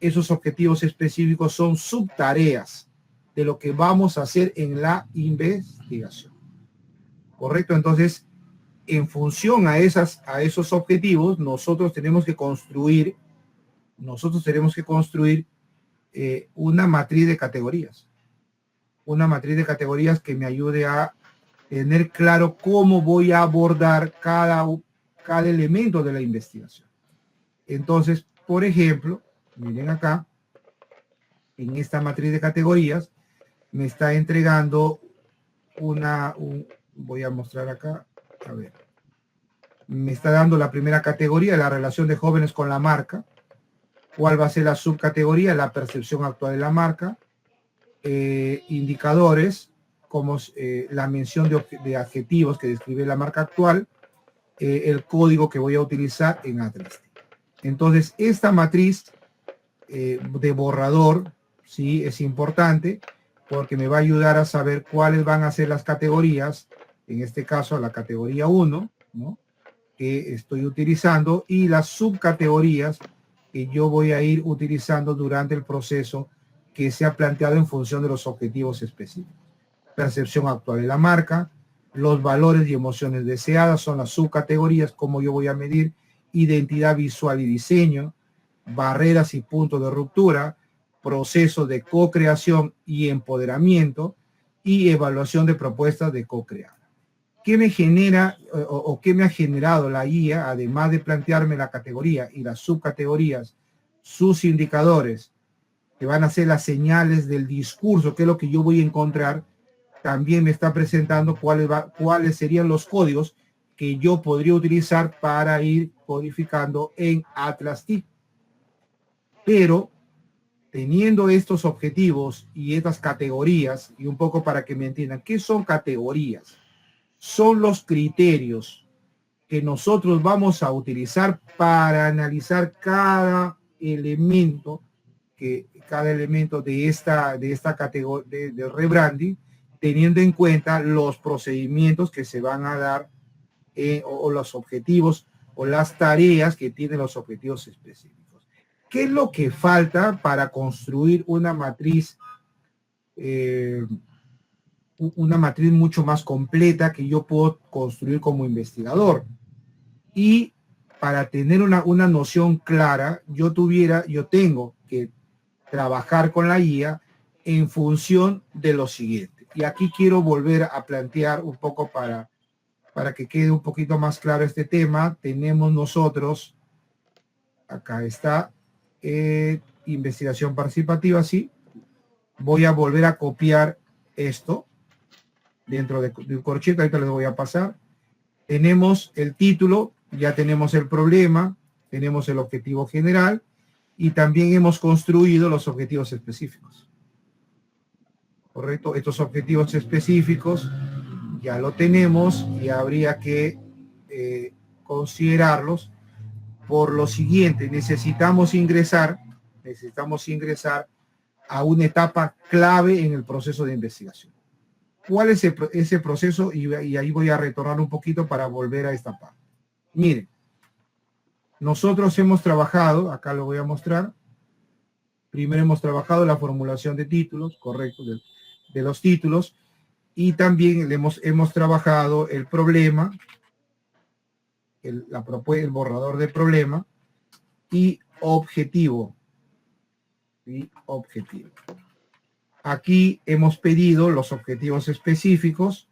esos objetivos específicos son subtareas de lo que vamos a hacer en la investigación. ¿Correcto? Entonces, en función a esos objetivos, nosotros tenemos que construir una matriz de categorías. Una matriz de categorías que me ayude a tener claro cómo voy a abordar cada elemento de la investigación. Entonces, por ejemplo, miren acá, en esta matriz de categorías, me está entregando voy a mostrar acá, a ver, me está dando la primera categoría, la relación de jóvenes con la marca. ¿Cuál va a ser la subcategoría? La percepción actual de la marca. Indicadores, como la mención de adjetivos que describe la marca actual, el código que voy a utilizar en Atlas. Entonces, esta matriz de borrador, sí, es importante porque me va a ayudar a saber cuáles van a ser las categorías, en este caso la categoría 1, ¿no?, que estoy utilizando, y las subcategorías que yo voy a ir utilizando durante el proceso que se ha planteado en función de los objetivos específicos. Percepción actual de la marca, los valores y emociones deseadas son las subcategorías, cómo yo voy a medir identidad visual y diseño, barreras y puntos de ruptura, proceso de co-creación y empoderamiento, y evaluación de propuestas de co-crear. ¿Qué me genera o qué me ha generado la guía, además de plantearme la categoría y las subcategorías, sus indicadores, que van a ser las señales del discurso, que es lo que yo voy a encontrar? También me está presentando cuáles serían los códigos que yo podría utilizar para ir codificando en Atlas TIC. Pero teniendo estos objetivos y estas categorías, y un poco para que me entiendan, ¿qué son categorías? Son los criterios que nosotros vamos a utilizar para analizar cada elemento de esta categoría de rebranding, teniendo en cuenta los procedimientos que se van a dar o los objetivos o las tareas que tienen los objetivos específicos. ¿Qué es lo que falta para construir una matriz mucho más completa que yo puedo construir como investigador? Y para tener una noción clara, yo tengo que trabajar con la guía en función de lo siguiente. Y aquí quiero volver a plantear un poco para que quede un poquito más claro este tema. Tenemos nosotros, acá está, investigación participativa, sí. Voy a volver a copiar esto dentro de un corchete, ahorita les voy a pasar. Tenemos el título, ya tenemos el problema, tenemos el objetivo general y también hemos construido los objetivos específicos. ¿Correcto? Estos objetivos específicos ya lo tenemos y habría que considerarlos por lo siguiente. Necesitamos ingresar a una etapa clave en el proceso de investigación. ¿Cuál es ese proceso? Y ahí voy a retornar un poquito para volver a esta parte. Miren, nosotros hemos trabajado, acá lo voy a mostrar, primero hemos trabajado la formulación de títulos, correcto, de los títulos, y también hemos trabajado el problema, el borrador de problema, y objetivo. Y objetivo. Aquí hemos pedido los objetivos específicos,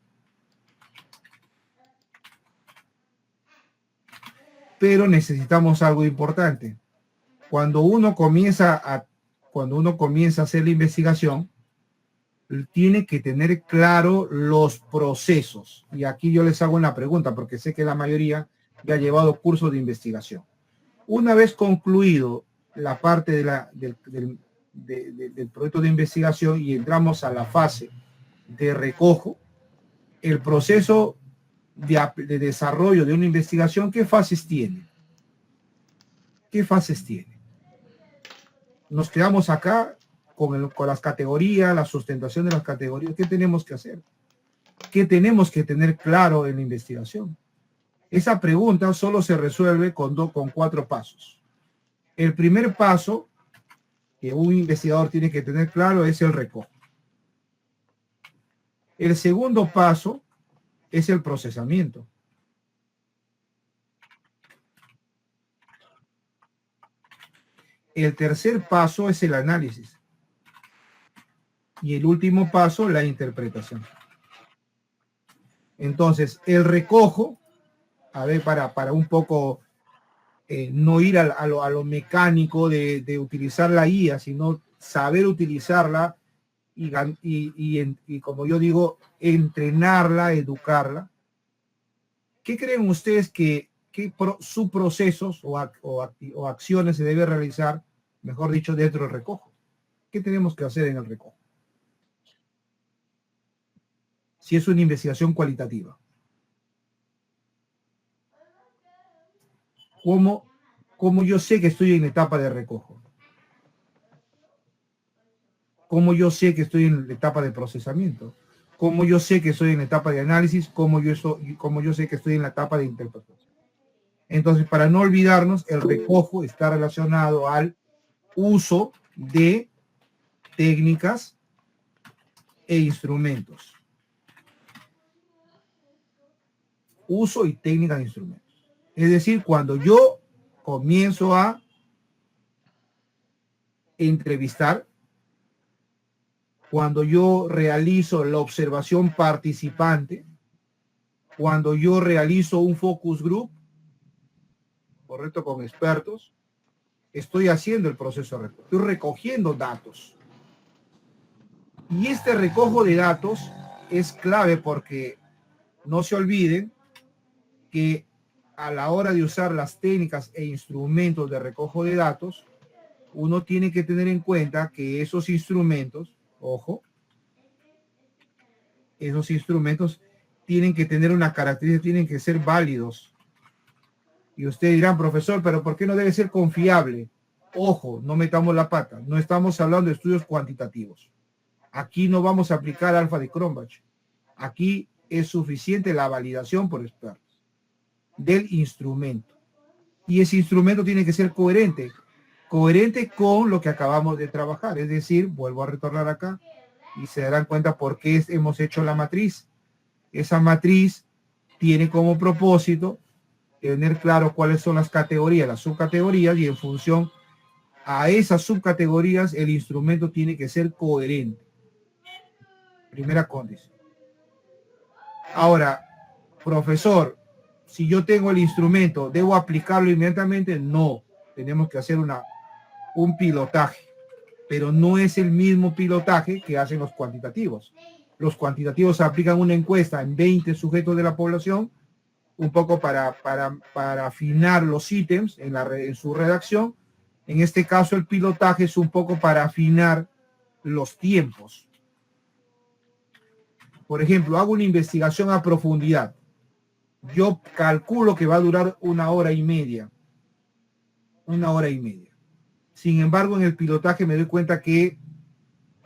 pero necesitamos algo importante. Cuando uno comienza a hacer la investigación, tiene que tener claro los procesos. Y aquí yo les hago una pregunta, porque sé que la mayoría ya ha llevado cursos de investigación. Una vez concluido la parte del proyecto de investigación y entramos a la fase de recojo, el proceso de desarrollo de una investigación, ¿qué fases tiene? ¿Qué fases tiene? Nos quedamos acá con las categorías, la sustentación de las categorías. ¿Qué tenemos que hacer? ¿Qué tenemos que tener claro en la investigación? Esa pregunta solo se resuelve con 4 pasos. El primer paso que un investigador tiene que tener claro es el recojo. El segundo paso es el procesamiento. El tercer paso es el análisis. Y el último paso, la interpretación. Entonces, el recojo, a ver, para un poco no ir a lo mecánico de utilizar la IA, sino saber utilizarla y como yo digo, entrenarla, educarla. ¿Qué creen ustedes que subprocesos o acciones se debe realizar, mejor dicho, dentro del recojo? ¿Qué tenemos que hacer en el recojo? Si es una investigación cualitativa. ¿Cómo yo sé que estoy en etapa de recojo? ¿Cómo yo sé que estoy en la etapa de procesamiento? ¿Cómo yo sé que estoy en la etapa de análisis? ¿Cómo yo sé que estoy en la etapa de interpretación? Entonces, para no olvidarnos, el recojo está relacionado al uso de técnicas e instrumentos. Uso y técnicas e instrumentos. Es decir, cuando yo comienzo a entrevistar, cuando yo realizo la observación participante, cuando yo realizo un focus group, correcto, con expertos, estoy haciendo el proceso de recojo, estoy recogiendo datos. Y este recojo de datos es clave porque no se olviden que a la hora de usar las técnicas e instrumentos de recojo de datos, uno tiene que tener en cuenta que esos instrumentos, ojo, esos instrumentos tienen que tener una característica, tienen que ser válidos. Y ustedes dirán, profesor, pero ¿por qué no debe ser confiable? Ojo, no metamos la pata. No estamos hablando de estudios cuantitativos. Aquí no vamos a aplicar alfa de Cronbach. Aquí es suficiente la validación por expertos del instrumento. Y ese instrumento tiene que ser coherente con lo que acabamos de trabajar. Es decir, vuelvo a retornar acá y se darán cuenta por qué hemos hecho la matriz. Esa matriz tiene como propósito tener claro cuáles son las categorías, las subcategorías, y en función a esas subcategorías el instrumento tiene que ser coherente. Primera condición. Ahora, profesor, si yo tengo el instrumento, ¿debo aplicarlo inmediatamente? No, tenemos que hacer un pilotaje, pero no es el mismo pilotaje que hacen los cuantitativos. Los cuantitativos aplican una encuesta en 20 sujetos de la población un poco para afinar los ítems en su redacción. En este caso, el pilotaje es un poco para afinar los tiempos. Por ejemplo, hago una investigación a profundidad. Yo calculo que va a durar 1 hora y media. 1 hora y media. Sin embargo, en el pilotaje me doy cuenta que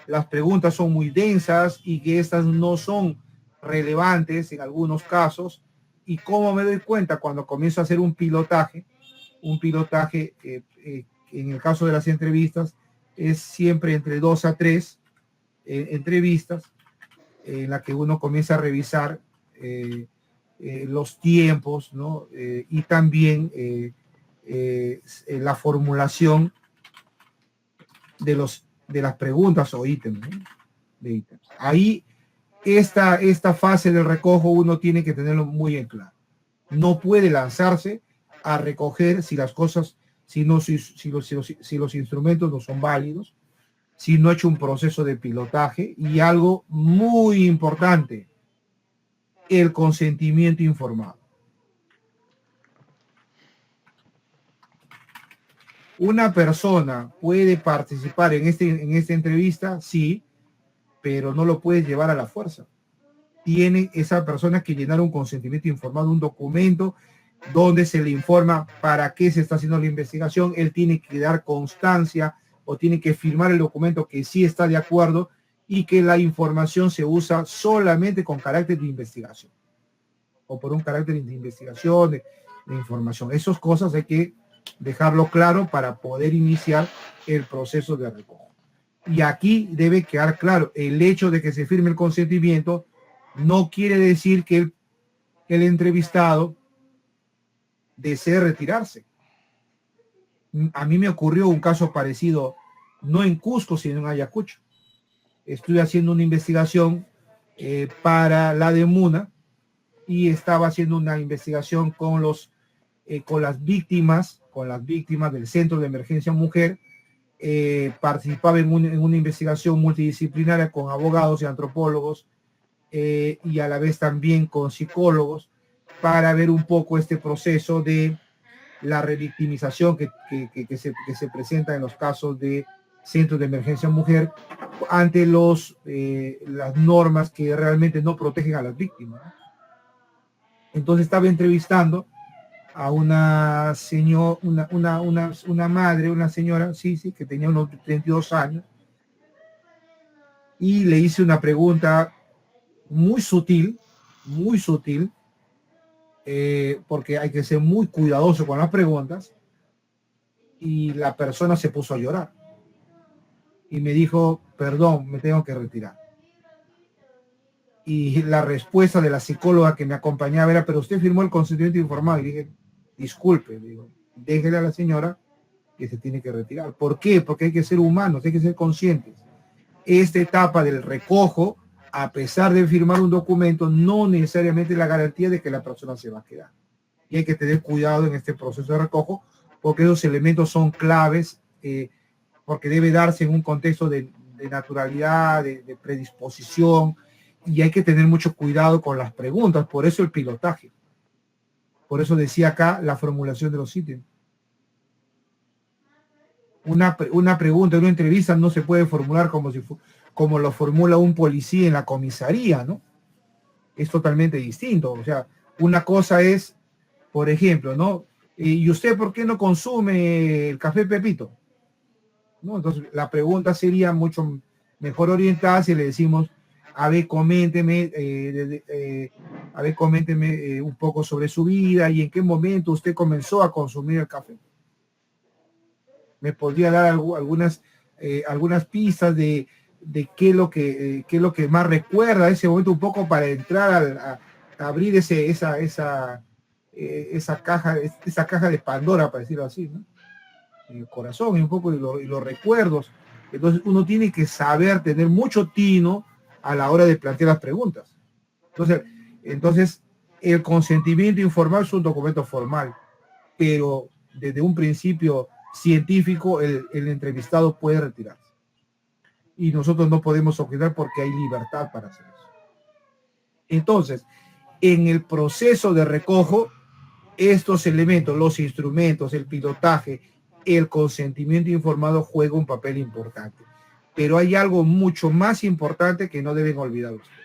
las preguntas son muy densas y que estas no son relevantes en algunos casos. ¿Y cómo me doy cuenta? Cuando comienzo a hacer un pilotaje en el caso de las entrevistas es siempre entre 2 a 3 entrevistas en la que uno comienza a revisar los tiempos, ¿no? Y también la formulación de las preguntas o ítems, ¿no? De ítems. Ahí esta fase del recojo uno tiene que tenerlo muy en claro. No puede lanzarse a recoger si las cosas, si los instrumentos no son válidos, si no ha hecho un proceso de pilotaje. Y algo muy importante, el consentimiento informado. Una persona puede participar en esta entrevista, sí, pero no lo puede llevar a la fuerza. Tiene esa persona que llenar un consentimiento informado, un documento donde se le informa para qué se está haciendo la investigación. Él tiene que dar constancia o tiene que firmar el documento que sí está de acuerdo y que la información se usa solamente con carácter de investigación o por un carácter de investigación, de información. Esas cosas hay que dejarlo claro para poder iniciar el proceso de recojo. Y aquí debe quedar claro, el hecho de que se firme el consentimiento no quiere decir que el entrevistado desee retirarse. A mí me ocurrió un caso parecido, no en Cusco, sino en Ayacucho. Estuve haciendo una investigación para la DEMUNA y estaba haciendo una investigación con las víctimas del Centro de Emergencia Mujer. Participaba en una investigación multidisciplinaria con abogados y antropólogos y a la vez también con psicólogos para ver un poco este proceso de la revictimización que se presenta en los casos de Centros de Emergencia Mujer ante las normas que realmente no protegen a las víctimas, ¿no? Entonces estaba entrevistando a una madre, una señora, sí, que tenía unos 32 años, y le hice una pregunta muy sutil, porque hay que ser muy cuidadoso con las preguntas, y la persona se puso a llorar y me dijo, perdón, me tengo que retirar. Y la respuesta de la psicóloga que me acompañaba era, pero usted firmó el consentimiento informado. Y dije, disculpe, digo, déjele a la señora que se tiene que retirar. ¿Por qué? Porque hay que ser humanos, hay que ser conscientes. Esta etapa del recojo, a pesar de firmar un documento, no necesariamente la garantía de que la persona se va a quedar. Y hay que tener cuidado en este proceso de recojo, porque esos elementos son claves, porque debe darse en un contexto de naturalidad, de predisposición, y hay que tener mucho cuidado con las preguntas. Por eso el pilotaje. Por eso decía acá la formulación de los ítems. Una pregunta, una entrevista no se puede formular como lo formula un policía en la comisaría, ¿no? Es totalmente distinto. O sea, una cosa es, por ejemplo, ¿no? ¿Y usted por qué no consume el café Pepito? ¿No? Entonces la pregunta sería mucho mejor orientada si le decimos, a ver, coménteme un poco sobre su vida y en qué momento usted comenzó a consumir el café. Me podría dar algunas pistas de qué es lo que más recuerda ese momento, un poco para entrar a abrir esa caja de Pandora, para decirlo así, ¿no? En el corazón y un poco y los recuerdos. Entonces uno tiene que saber tener mucho tino a la hora de plantear las preguntas. Entonces el consentimiento informal es un documento formal, pero desde un principio científico el entrevistado puede retirarse. Y nosotros no podemos objetar porque hay libertad para hacer eso. Entonces, en el proceso de recojo, estos elementos, los instrumentos, el pilotaje, el consentimiento informado juega un papel importante. Pero hay algo mucho más importante que no deben olvidar ustedes,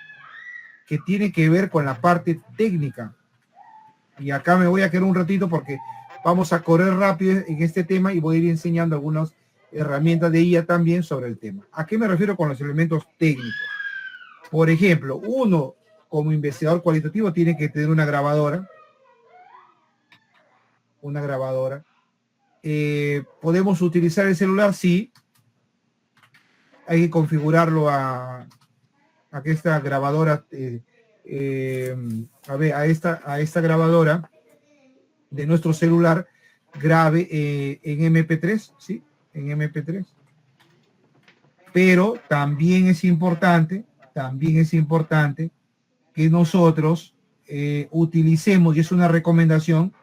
que tiene que ver con la parte técnica. Y acá me voy a quedar un ratito porque vamos a correr rápido en este tema y voy a ir enseñando algunas herramientas de IA también sobre el tema. ¿A qué me refiero con los elementos técnicos? Por ejemplo, uno como investigador cualitativo tiene que tener una grabadora. ¿Podemos utilizar el celular? Sí. Hay que configurarlo a que esta grabadora, a esta grabadora de nuestro celular grabe en MP3, ¿sí? En MP3. Pero también es importante que nosotros utilicemos, y es una recomendación,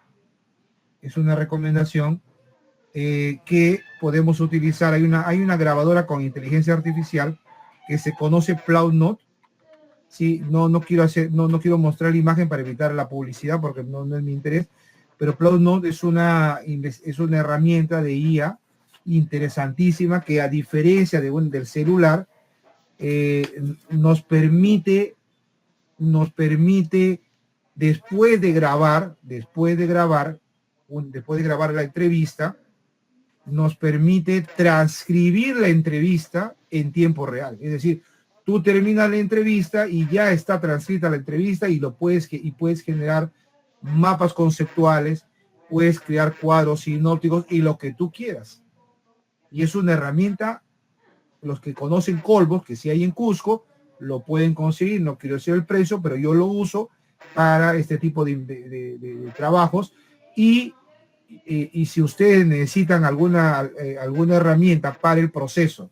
que podemos utilizar. Hay una grabadora con inteligencia artificial que se conoce Ploudnote. Sí, no quiero mostrar la imagen para evitar la publicidad porque no es mi interés, pero Ploudnote es una herramienta de IA interesantísima que, a diferencia del celular, nos permite después de grabar la entrevista, nos permite transcribir la entrevista en tiempo real. Es decir, tú terminas la entrevista y ya está transcrita la entrevista y puedes generar mapas conceptuales, puedes crear cuadros sinópticos y lo que tú quieras. Y es una herramienta, los que conocen Colbos, que sí hay en Cusco, lo pueden conseguir. No quiero decir el precio, pero yo lo uso para este tipo de trabajos. Y si ustedes necesitan alguna herramienta para el proceso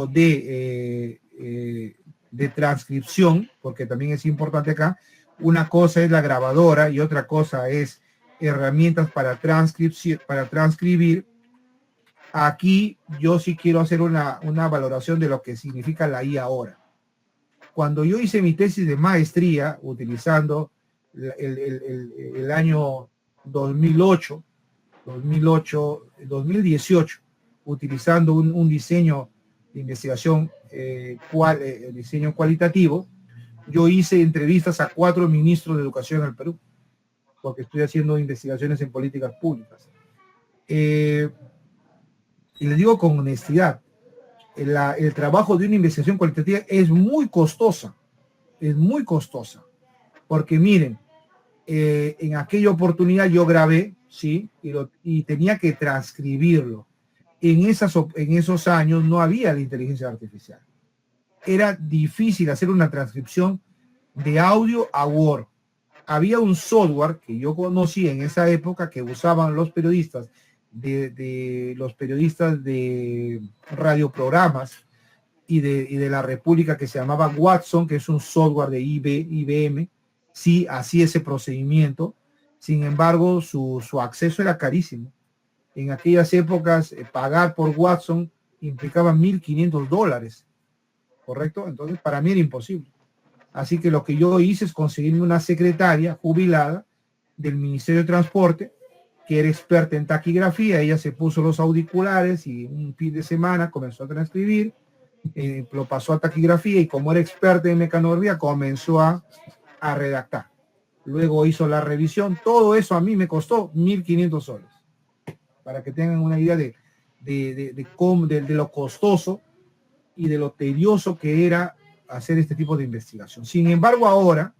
de transcripción, porque también es importante acá, una cosa es la grabadora y otra cosa es herramientas para transcribir. Aquí yo sí quiero hacer una valoración de lo que significa la IA ahora. Cuando yo hice mi tesis de maestría utilizando el año 2018, utilizando un diseño de investigación, diseño cualitativo, yo hice entrevistas a 4 ministros de educación en el Perú, porque estoy haciendo investigaciones en políticas públicas. Y les digo con honestidad, el trabajo de una investigación cualitativa es muy costosa, porque miren, en aquella oportunidad yo grabé, ¿sí? Y tenía que transcribirlo. En esos años no había la inteligencia artificial. Era difícil hacer una transcripción de audio a Word. Había un software que yo conocí en esa época que usaban los periodistas de radioprogramas y de la República, que se llamaba Watson, que es un software de IBM. Sí, hacía ese procedimiento. Sin embargo, su acceso era carísimo. En aquellas épocas, pagar por Watson implicaba $1,500, ¿correcto? Entonces, para mí era imposible. Así que lo que yo hice es conseguirme una secretaria jubilada del Ministerio de Transporte, que era experta en taquigrafía. Ella se puso los auriculares y un fin de semana comenzó a transcribir, lo pasó a taquigrafía, y como era experta en mecanografía, comenzó a redactar. Luego hizo la revisión. Todo eso a mí me costó $1,500, para que tengan una idea de lo costoso y de lo tedioso que era hacer este tipo de investigación. Sin embargo, ahora,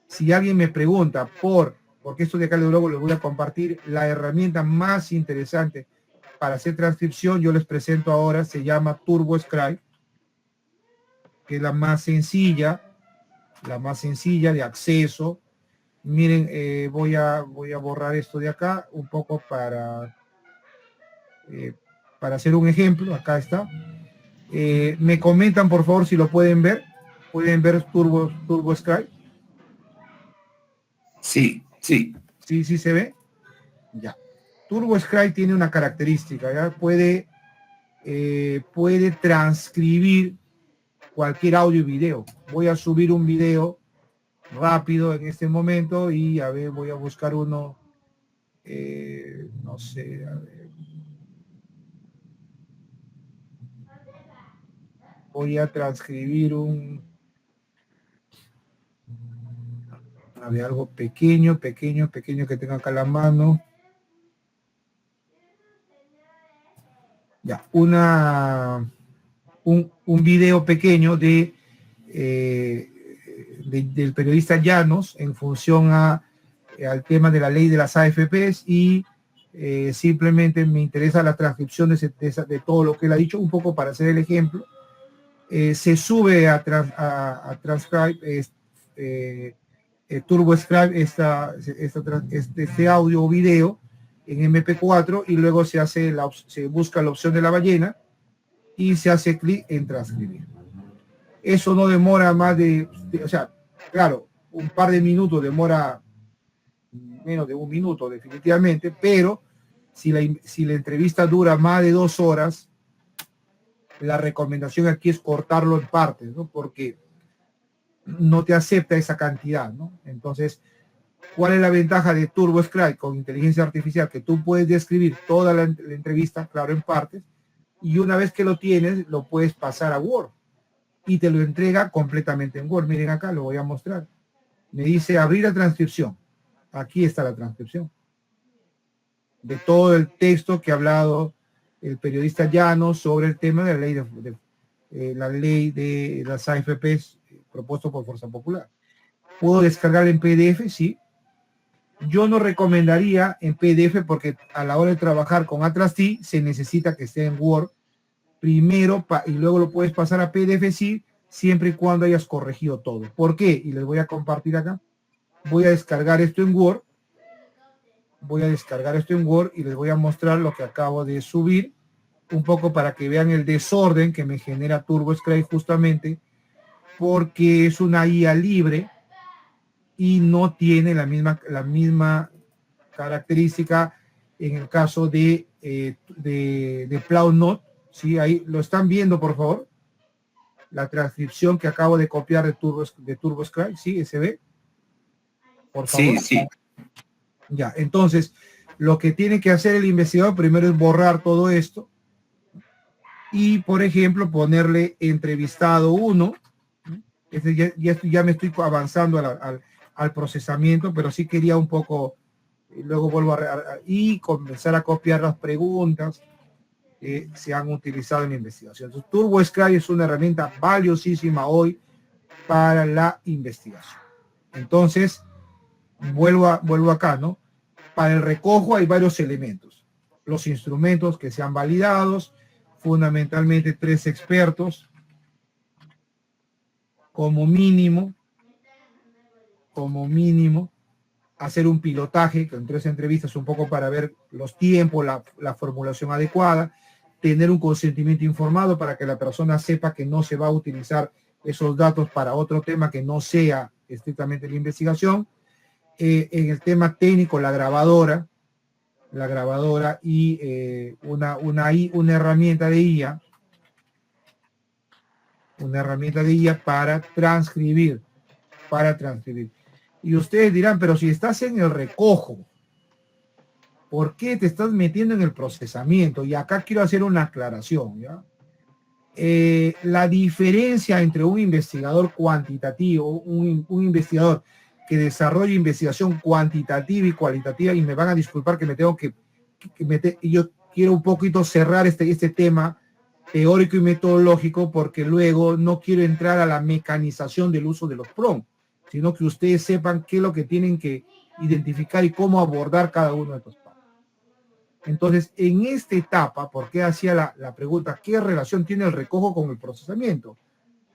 si alguien me pregunta porque esto de acá luego les voy a compartir la herramienta más interesante para hacer transcripción, yo les presento ahora, se llama TurboScribe, que es la más sencilla de acceso. Miren, voy a borrar esto de acá un poco para hacer un ejemplo. Acá está. Me comentan por favor si lo pueden ver. ¿Pueden ver TurboScribe? Sí. Sí se ve. Ya. TurboScribe tiene una característica, ¿ya? Puede transcribir cualquier audio y video. Voy a subir un video rápido en este momento y a ver, voy a buscar uno, no sé, a ver. Voy a transcribir algo pequeño que tenga acá a la mano. Ya, un video pequeño del periodista Llanos en función al tema de la ley de las AFPs y simplemente me interesa la transcripción de todo lo que él ha dicho, un poco para hacer el ejemplo. Se sube a Transcribe, TurboScribe, este audio o video en MP4 y luego se busca la opción de la ballena y se hace clic en transcribir. Eso no demora más o sea, claro, un par de minutos, demora menos de un minuto definitivamente, pero si la entrevista dura más de 2 horas, la recomendación aquí es cortarlo en partes, ¿no? Porque no te acepta esa cantidad, ¿no? Entonces, ¿cuál es la ventaja de TurboScribe con inteligencia artificial? Que tú puedes describir toda la entrevista, claro, en partes, y una vez que lo tienes, lo puedes pasar a Word y te lo entrega completamente en Word. Miren acá, lo voy a mostrar. Me dice abrir la transcripción. Aquí está la transcripción de todo el texto que ha hablado el periodista Llanos sobre el tema de la ley de las AFPs propuesto por Fuerza Popular. ¿Puedo descargar en PDF? Sí. Yo no recomendaría en PDF porque a la hora de trabajar con Atlas T se necesita que esté en Word primero y luego lo puedes pasar a PDF, sí, siempre y cuando hayas corregido todo. ¿Por qué? Y les voy a compartir acá. Voy a descargar esto en Word. Y les voy a mostrar lo que acabo de subir un poco para que vean el desorden que me genera TurboScribe justamente porque es una IA libre y no tiene la misma característica en el caso de PlowNote. ¿Sí? Ahí lo están viendo, por favor. La transcripción que acabo de copiar de TurboScribe, ¿sí? ¿Se ve? Por favor. Sí. Ya, entonces, lo que tiene que hacer el investigador primero es borrar todo esto y, por ejemplo, ponerle entrevistado 1. Ya me estoy avanzando al procesamiento, pero sí quería un poco, luego vuelvo y comenzar a copiar las preguntas que se han utilizado en la investigación. Entonces, TurboScribe es una herramienta valiosísima hoy para la investigación. Entonces, vuelvo acá, ¿no? Para el recojo hay varios elementos. Los instrumentos que sean validados, fundamentalmente 3 expertos, como mínimo, hacer un pilotaje con 3 entrevistas un poco para ver los tiempos, la formulación adecuada, tener un consentimiento informado para que la persona sepa que no se va a utilizar esos datos para otro tema que no sea estrictamente la investigación. En el tema técnico, la grabadora y una herramienta de IA, para transcribir. Y ustedes dirán, pero si estás en el recojo, ¿por qué te estás metiendo en el procesamiento? Y acá quiero hacer una aclaración, ¿ya? La diferencia entre un investigador cuantitativo, un investigador que desarrolla investigación cuantitativa y cualitativa, y me van a disculpar que me tengo que meter, y yo quiero un poquito cerrar este tema teórico y metodológico, porque luego no quiero entrar a la mecanización del uso de los prompts, sino que ustedes sepan qué es lo que tienen que identificar y cómo abordar cada uno de estos pasos. Entonces, en esta etapa, ¿por qué hacía la pregunta? ¿Qué relación tiene el recojo con el procesamiento?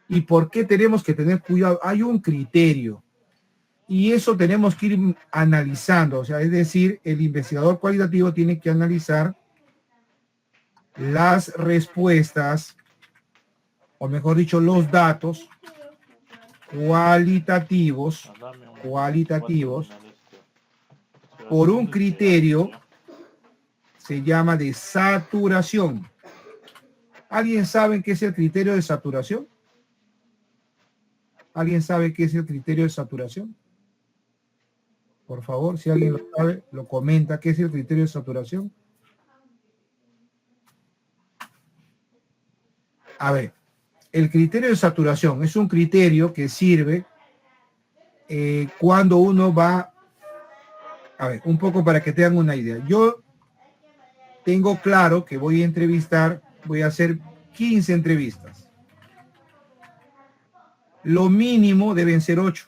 ¿Y por qué tenemos que tener cuidado? Hay un criterio. Y eso tenemos que ir analizando. O sea, es decir, el investigador cualitativo tiene que analizar las respuestas, o mejor dicho, los datos cualitativos por un criterio, se llama de saturación. ¿Alguien sabe qué es el criterio de saturación? ¿Alguien sabe qué es el criterio de saturación? Por favor, si alguien lo sabe, lo comenta. ¿Qué es el criterio de saturación? A ver, el criterio de saturación es un criterio que sirve cuando uno va... A ver, un poco para que tengan una idea. Yo tengo claro que voy a entrevistar, voy a hacer 15 entrevistas. Lo mínimo deben ser 8.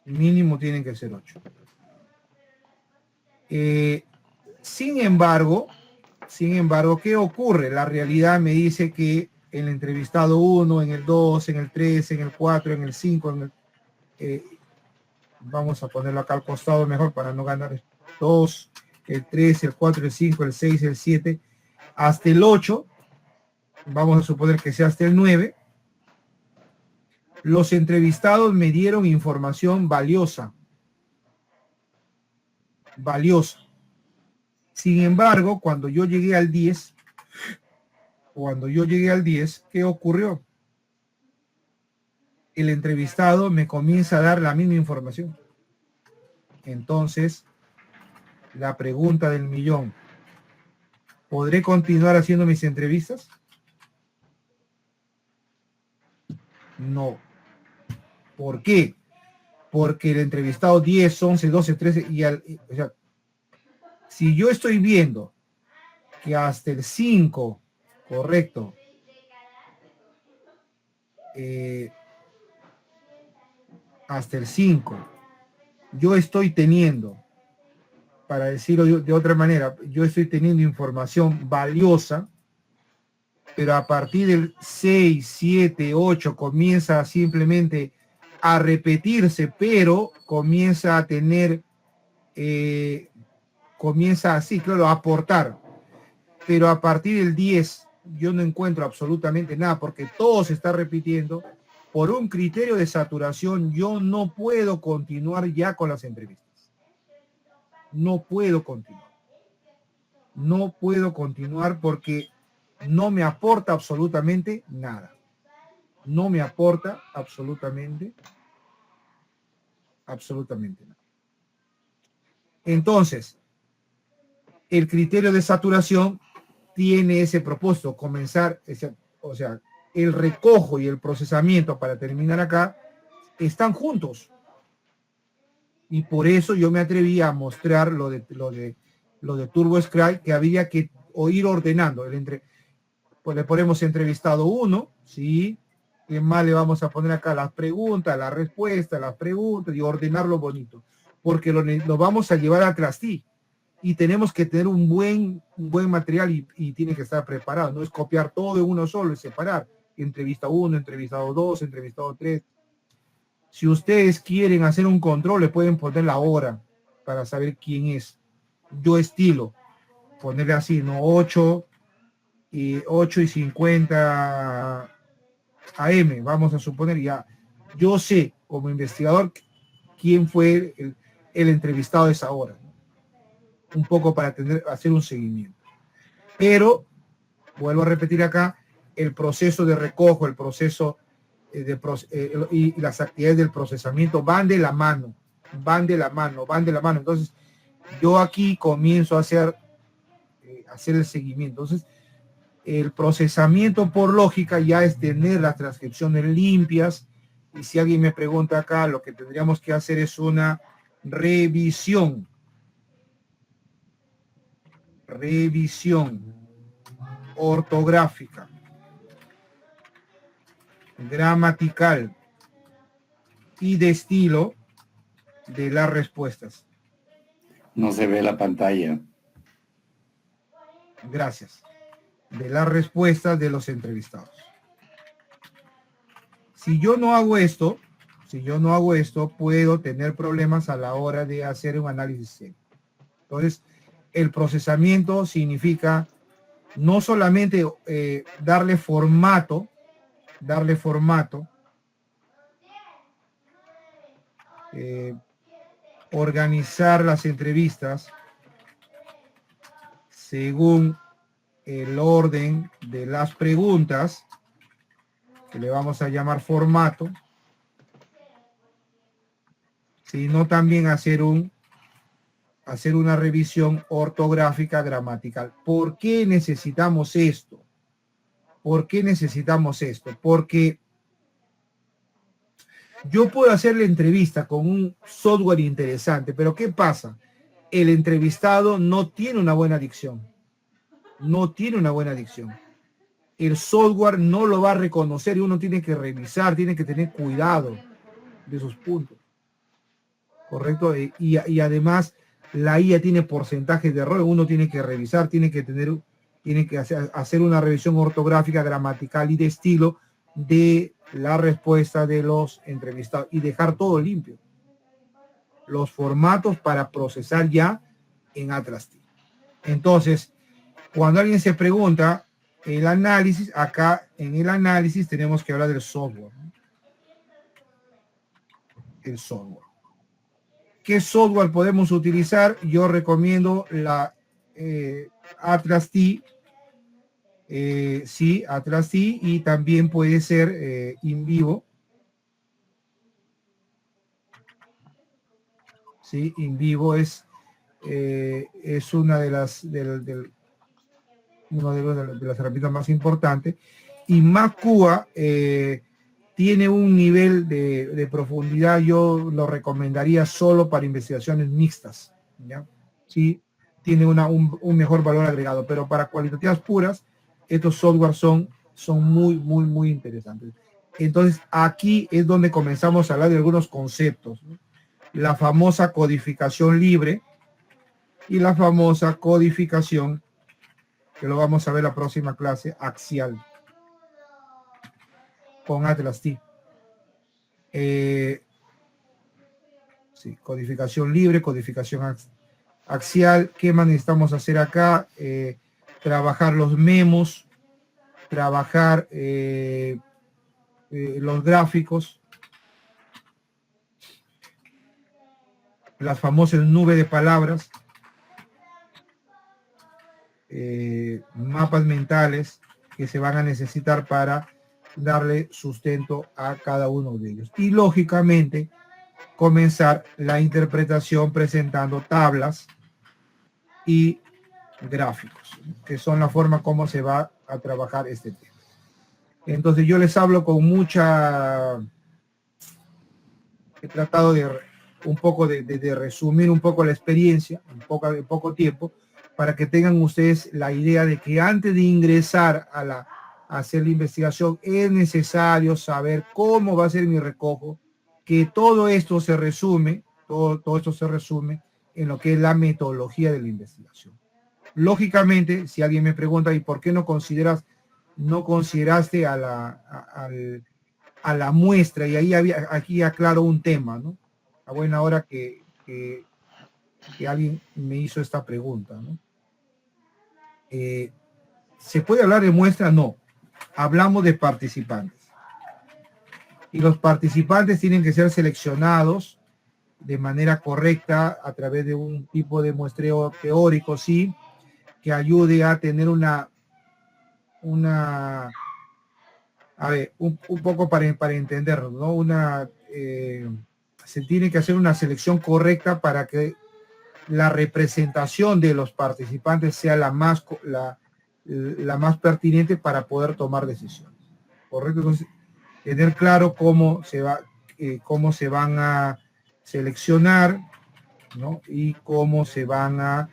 Mínimo tienen que ser 8. Sin embargo, ¿qué ocurre? La realidad me dice que en el entrevistado 1, en el 2, en el 3, en el 4, en el 5, vamos a ponerlo acá al costado mejor para no ganar 2, el 3, el 4, el 5, el 6, el 7, hasta el 8, vamos a suponer que sea hasta el 9, los entrevistados me dieron información valiosa. Sin embargo, cuando yo llegué al 10, ¿qué ocurrió? El entrevistado me comienza a dar la misma información. Entonces, la pregunta del millón, ¿podré continuar haciendo mis entrevistas? No. ¿Por qué? Porque el entrevistado 10, 11, 12, 13, o sea, si yo estoy viendo que hasta el 5, correcto, hasta el 5, yo estoy teniendo, para decirlo de otra manera, yo estoy teniendo información valiosa, pero a partir del 6, 7, 8 comienza simplemente a repetirse, pero comienza a tener, comienza así, claro, a aportar. Pero a partir del 10 yo no encuentro absolutamente nada, porque todo se está repitiendo. Por un criterio de saturación, yo no puedo continuar ya con las entrevistas. No puedo continuar. No puedo continuar porque no me aporta absolutamente nada. No me aporta absolutamente nada. Entonces, el criterio de saturación tiene ese propósito, comenzar, o sea, el recojo y el procesamiento para terminar acá están juntos. Y por eso yo me atreví a mostrar lo de TurboScribe, que había que ir ordenando. Pues le ponemos entrevistado 1, ¿sí? ¿Qué más le vamos a poner acá? Las preguntas, las respuestas, las preguntas y ordenarlo bonito. Porque lo vamos a llevar a Clasty y tenemos que tener un buen material y tiene que estar preparado. No es copiar todo en uno solo, es separar. Entrevista 1, entrevistado 2, entrevistado 3. Si ustedes quieren hacer un control, le pueden poner la hora para saber quién es. Yo estilo, ponerle así, ¿no? 8 y 50 AM, vamos a suponer ya. Yo sé, como investigador, quién fue el entrevistado de esa hora, ¿no? Un poco para hacer un seguimiento. Pero, vuelvo a repetir acá, el proceso de recojo, el proceso y las actividades del procesamiento van de la mano. Entonces, yo aquí comienzo a hacer el seguimiento. Entonces, el procesamiento por lógica ya es tener las transcripciones limpias. Y si alguien me pregunta acá, lo que tendríamos que hacer es una revisión ortográfica, gramatical y de estilo de las respuestas. No se ve la pantalla. Gracias. De las respuestas de los entrevistados. Si yo no hago esto, puedo tener problemas a la hora de hacer un análisis. Entonces, el procesamiento significa no solamente darle formato, organizar las entrevistas según el orden de las preguntas, que le vamos a llamar formato, sino también hacer una revisión ortográfica gramatical. ¿Por qué necesitamos esto? ¿Por qué necesitamos esto? Porque yo puedo hacer la entrevista con un software interesante, pero ¿qué pasa? El entrevistado no tiene una buena dicción. No tiene una buena dicción. El software no lo va a reconocer y uno tiene que revisar, tiene que tener cuidado de sus puntos. ¿Correcto? Y además la IA tiene porcentajes de error, uno tiene que revisar, tiene que hacer una revisión ortográfica, gramatical y de estilo de la respuesta de los entrevistados y dejar todo limpio. Los formatos para procesar ya en Atlas T. Entonces, cuando alguien se pregunta el análisis, acá en el análisis tenemos que hablar del software, ¿no? El software. ¿Qué software podemos utilizar? Yo recomiendo la Atlas T. Sí, Atlas T, y también puede ser InVivo. Sí, InVivo es una de las herramientas más importantes. Y Macua tiene un nivel de profundidad, yo lo recomendaría solo para investigaciones mixtas, ¿ya? Sí, tiene un mejor valor agregado, pero para cualitativas puras, estos softwares son muy interesantes. Entonces, aquí es donde comenzamos a hablar de algunos conceptos, ¿no? La famosa codificación libre y la famosa codificación, que lo vamos a ver la próxima clase, axial, con Atlas T. Sí, codificación libre, codificación axial. ¿Qué más necesitamos hacer acá? Trabajar los memos, trabajar los gráficos, las famosas nubes de palabras, mapas mentales que se van a necesitar para darle sustento a cada uno de ellos. Y lógicamente comenzar la interpretación presentando tablas y gráficos, que son la forma como se va a trabajar este tema. Entonces yo les hablo con he tratado de un poco de resumir un poco la experiencia, en poco tiempo, para que tengan ustedes la idea de que antes de ingresar a hacer la investigación es necesario saber cómo va a ser mi recojo, que todo esto se resume, todo esto se resume en lo que es la metodología de la investigación. Lógicamente, si alguien me pregunta, ¿y por qué no consideraste a la muestra? Y aquí aclaro un tema, ¿no? A buena hora que alguien me hizo esta pregunta, ¿no? ¿Se puede hablar de muestra? No. Hablamos de participantes. Y los participantes tienen que ser seleccionados de manera correcta a través de un tipo de muestreo teórico, sí, que ayude a tener un poco para entenderlo, ¿no? Se tiene que hacer una selección correcta para que la representación de los participantes sea la más pertinente para poder tomar decisiones. ¿Correcto? Entonces, tener claro cómo se van a seleccionar, ¿no? Y cómo se van a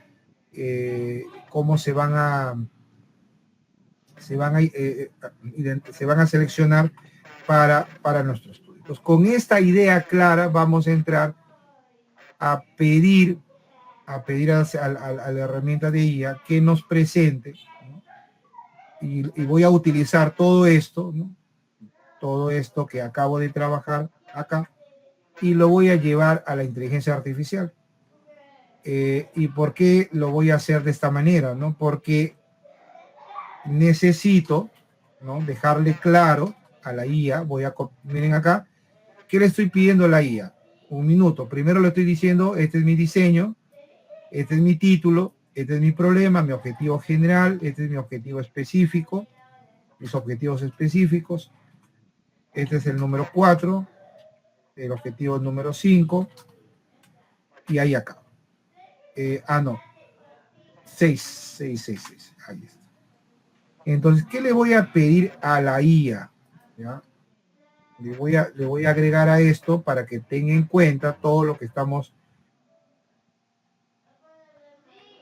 seleccionar para nuestro estudio. Entonces, con esta idea clara vamos a entrar a pedir a la herramienta de IA que nos presente, ¿no? Y voy a utilizar todo esto, ¿no? Todo esto que acabo de trabajar acá, y lo voy a llevar a la inteligencia artificial. ¿Y por qué lo voy a hacer de esta manera? ¿No? Porque necesito, ¿no?, dejarle claro a la IA. Miren acá, ¿qué le estoy pidiendo a la IA? Un minuto. Primero le estoy diciendo, este es mi diseño, este es mi título, este es mi problema, mi objetivo general, este es mi objetivo específico, mis objetivos específicos. Este es el número 4, el objetivo número 5, y ahí acá. No, 6, ahí está. Entonces, ¿qué le voy a pedir a la IA? ¿Ya? Le voy a agregar a esto para que tenga en cuenta todo lo que estamos.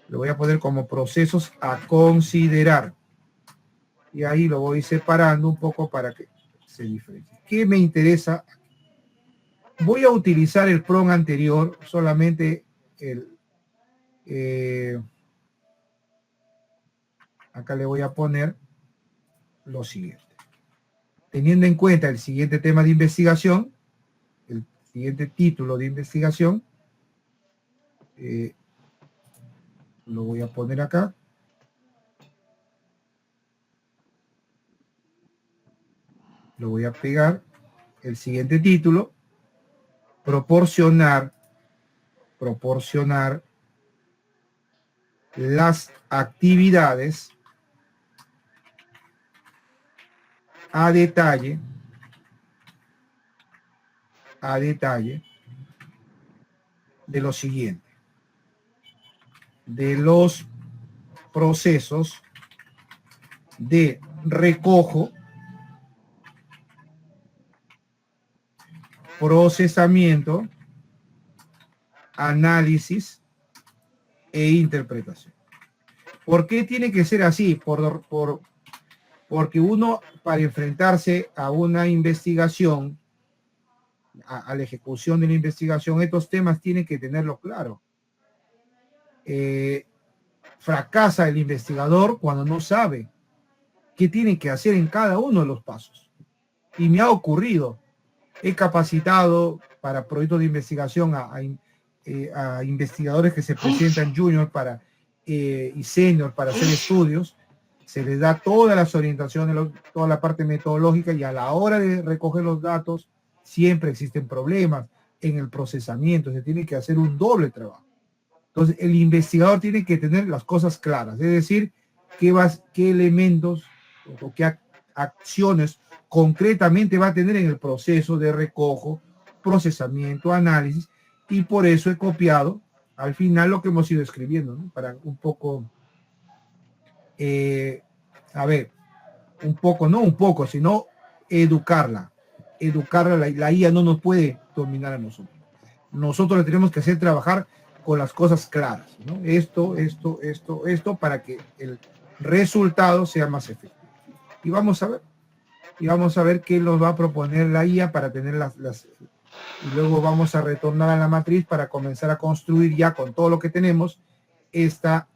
Lo voy a poner como procesos a considerar. Y ahí lo voy separando un poco para que se diferencie. ¿Qué me interesa? Voy a utilizar el prompt anterior, solamente acá le voy a poner lo siguiente. Teniendo en cuenta el siguiente tema de investigación, el siguiente título de investigación, lo voy a poner acá. Lo voy a pegar. El siguiente título, proporcionar las actividades a detalle de lo siguiente, de los procesos de recojo, procesamiento, análisis e interpretación. ¿Por qué tiene que ser así? Porque uno, para enfrentarse a una investigación, a la ejecución de la investigación, estos temas tienen que tenerlo claro. Fracasa el investigador cuando no sabe qué tiene que hacer en cada uno de los pasos. Y me ha ocurrido. He capacitado para proyectos de investigación a investigadores que se presentan junior y senior para hacer estudios. Se les da todas las orientaciones, toda la parte metodológica, y a la hora de recoger los datos siempre existen problemas en el procesamiento. Se tiene que hacer un doble trabajo. Entonces, el investigador tiene que tener las cosas claras, es decir, qué elementos o qué acciones concretamente va a tener en el proceso de recojo, procesamiento, análisis, y por eso he copiado al final lo que hemos ido escribiendo, ¿no? Para un poco, sino educarla. La IA no nos puede dominar a nosotros. Nosotros le tenemos que hacer trabajar con las cosas claras, ¿no? Esto, para que el resultado sea más efectivo. Y vamos a ver qué nos va a proponer la IA para tener y luego vamos a retornar a la matriz para comenzar a construir ya con todo lo que tenemos esta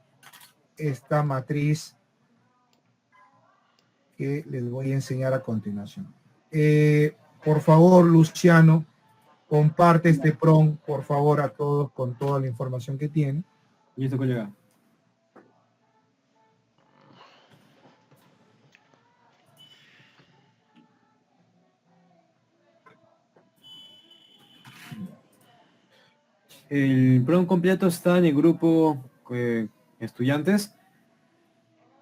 matriz que les voy a enseñar a continuación. Por favor, Luciano, comparte este prompt, por favor, a todos con toda la información que tiene. Listo, colega. El prompt completo está en el grupo estudiantes,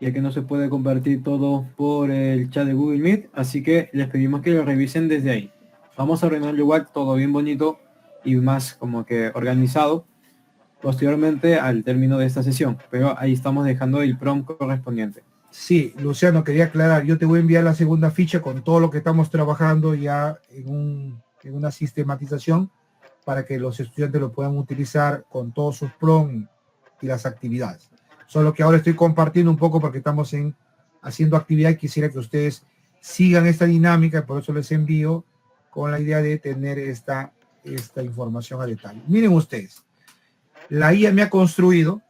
ya que no se puede compartir todo por el chat de Google Meet, así que les pedimos que lo revisen desde ahí. Vamos a ordenarlo igual, todo bien bonito y más como que organizado posteriormente al término de esta sesión, pero ahí estamos dejando el prompt correspondiente. Sí, Luciano, quería aclarar, yo te voy a enviar la segunda ficha con todo lo que estamos trabajando ya en una sistematización para que los estudiantes lo puedan utilizar con todos sus prompts y las actividades. Solo que ahora estoy compartiendo un poco porque estamos haciendo actividad y quisiera que ustedes sigan esta dinámica, y por eso les envío con la idea de tener esta información a detalle. Miren ustedes, la IA me ha construido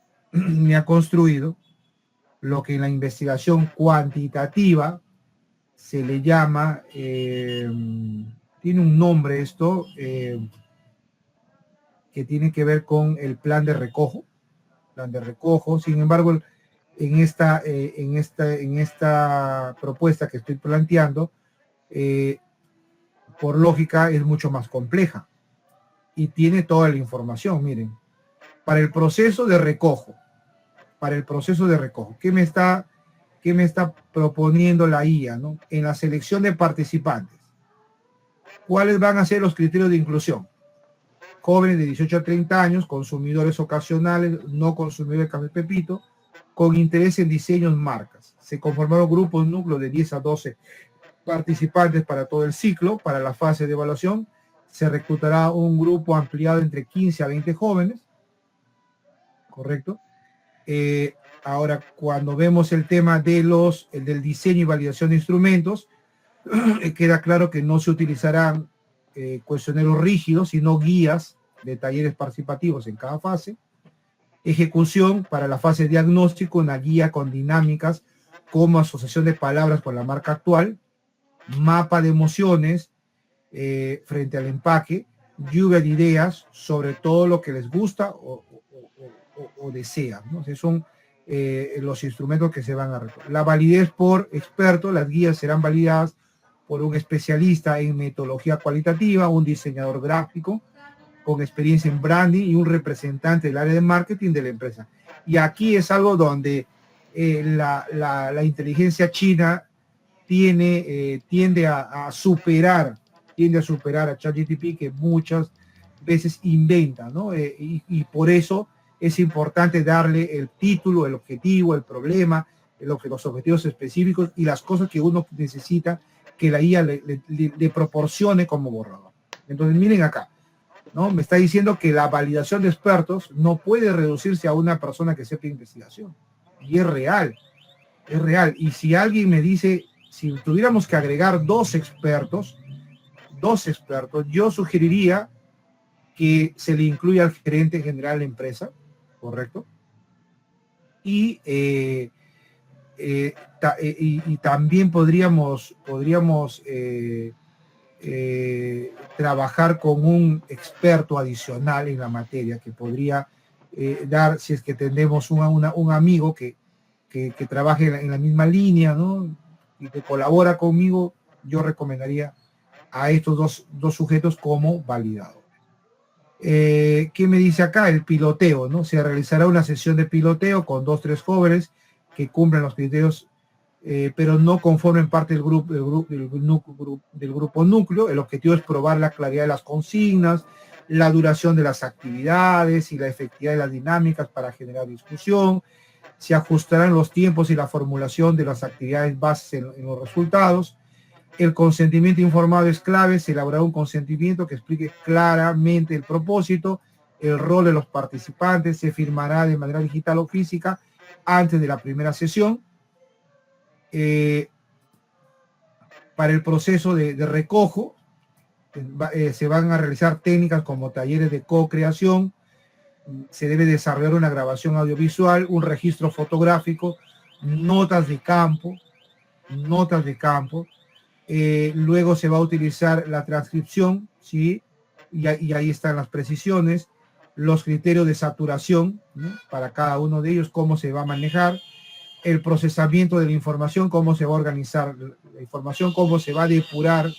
lo que en la investigación cuantitativa se le llama, tiene un nombre esto, que tiene que ver con el plan de recojo. Sin embargo, en esta propuesta que estoy planteando, por lógica es mucho más compleja y tiene toda la información. Miren, para el proceso de recojo, ¿qué me está proponiendo la IA, ¿no? En la selección de participantes, ¿Cuáles van a ser los criterios de inclusión? Jóvenes de 18 a 30 años, consumidores ocasionales, no consumidores de café Pepito, con interés en diseños, marcas. Se conformaron grupos núcleos de 10 a 12 participantes para todo el ciclo. Para la fase de evaluación se reclutará un grupo ampliado entre 15 a 20 jóvenes, ¿correcto? Ahora, cuando vemos el tema de del diseño y validación de instrumentos, queda claro que no se utilizarán cuestionarios rígidos, sino guías de talleres participativos en cada fase. Ejecución: para la fase de diagnóstico, una guía con dinámicas como asociación de palabras con la marca actual, mapa de emociones frente al empaque, lluvia de ideas sobre todo lo que les gusta o desean, ¿no? Esos son los instrumentos que se van a recoger. La validez por experto: las guías serán validadas por un especialista en metodología cualitativa, un diseñador gráfico con experiencia en branding y un representante del área de marketing de la empresa. Y aquí es algo donde la inteligencia china tiende a superar a ChatGPT, que muchas veces inventa, ¿no? Y por eso es importante darle el título, el objetivo, el problema, los objetivos específicos y las cosas que uno necesita que la IA le proporcione como borrador. Entonces, miren acá, ¿no? Me está diciendo que la validación de expertos no puede reducirse a una persona que sepa investigación. Y es real. Y si alguien me dice, si tuviéramos que agregar dos expertos, yo sugeriría que se le incluya al gerente general de la empresa, ¿correcto? Y también podríamos trabajar con un experto adicional en la materia que podría dar, si es que tenemos un amigo que trabaje en la misma línea, ¿no? Y que colabora conmigo, yo recomendaría a estos dos sujetos como validadores. ¿Qué me dice acá? El piloteo, ¿no? Se realizará una sesión de piloteo con 2 o 3 jóvenes que cumplen los criterios, pero no conformen parte del grupo núcleo. El objetivo es probar la claridad de las consignas, la duración de las actividades y la efectividad de las dinámicas para generar discusión. Se ajustarán los tiempos y la formulación de las actividades bases en los resultados. El consentimiento informado es clave. Se elaborará un consentimiento que explique claramente el propósito, el rol de los participantes. Se firmará de manera digital o física antes de la primera sesión. Para el proceso de recojo, se van a realizar técnicas como talleres de co-creación. Se debe desarrollar una grabación audiovisual, un registro fotográfico, notas de campo. Luego se va a utilizar la transcripción, ¿sí? Y ahí están las precisiones, los criterios de saturación, ¿no? Para cada uno de ellos, cómo se va a manejar, el procesamiento de la información, cómo se va a organizar la información, cómo se va a depurar,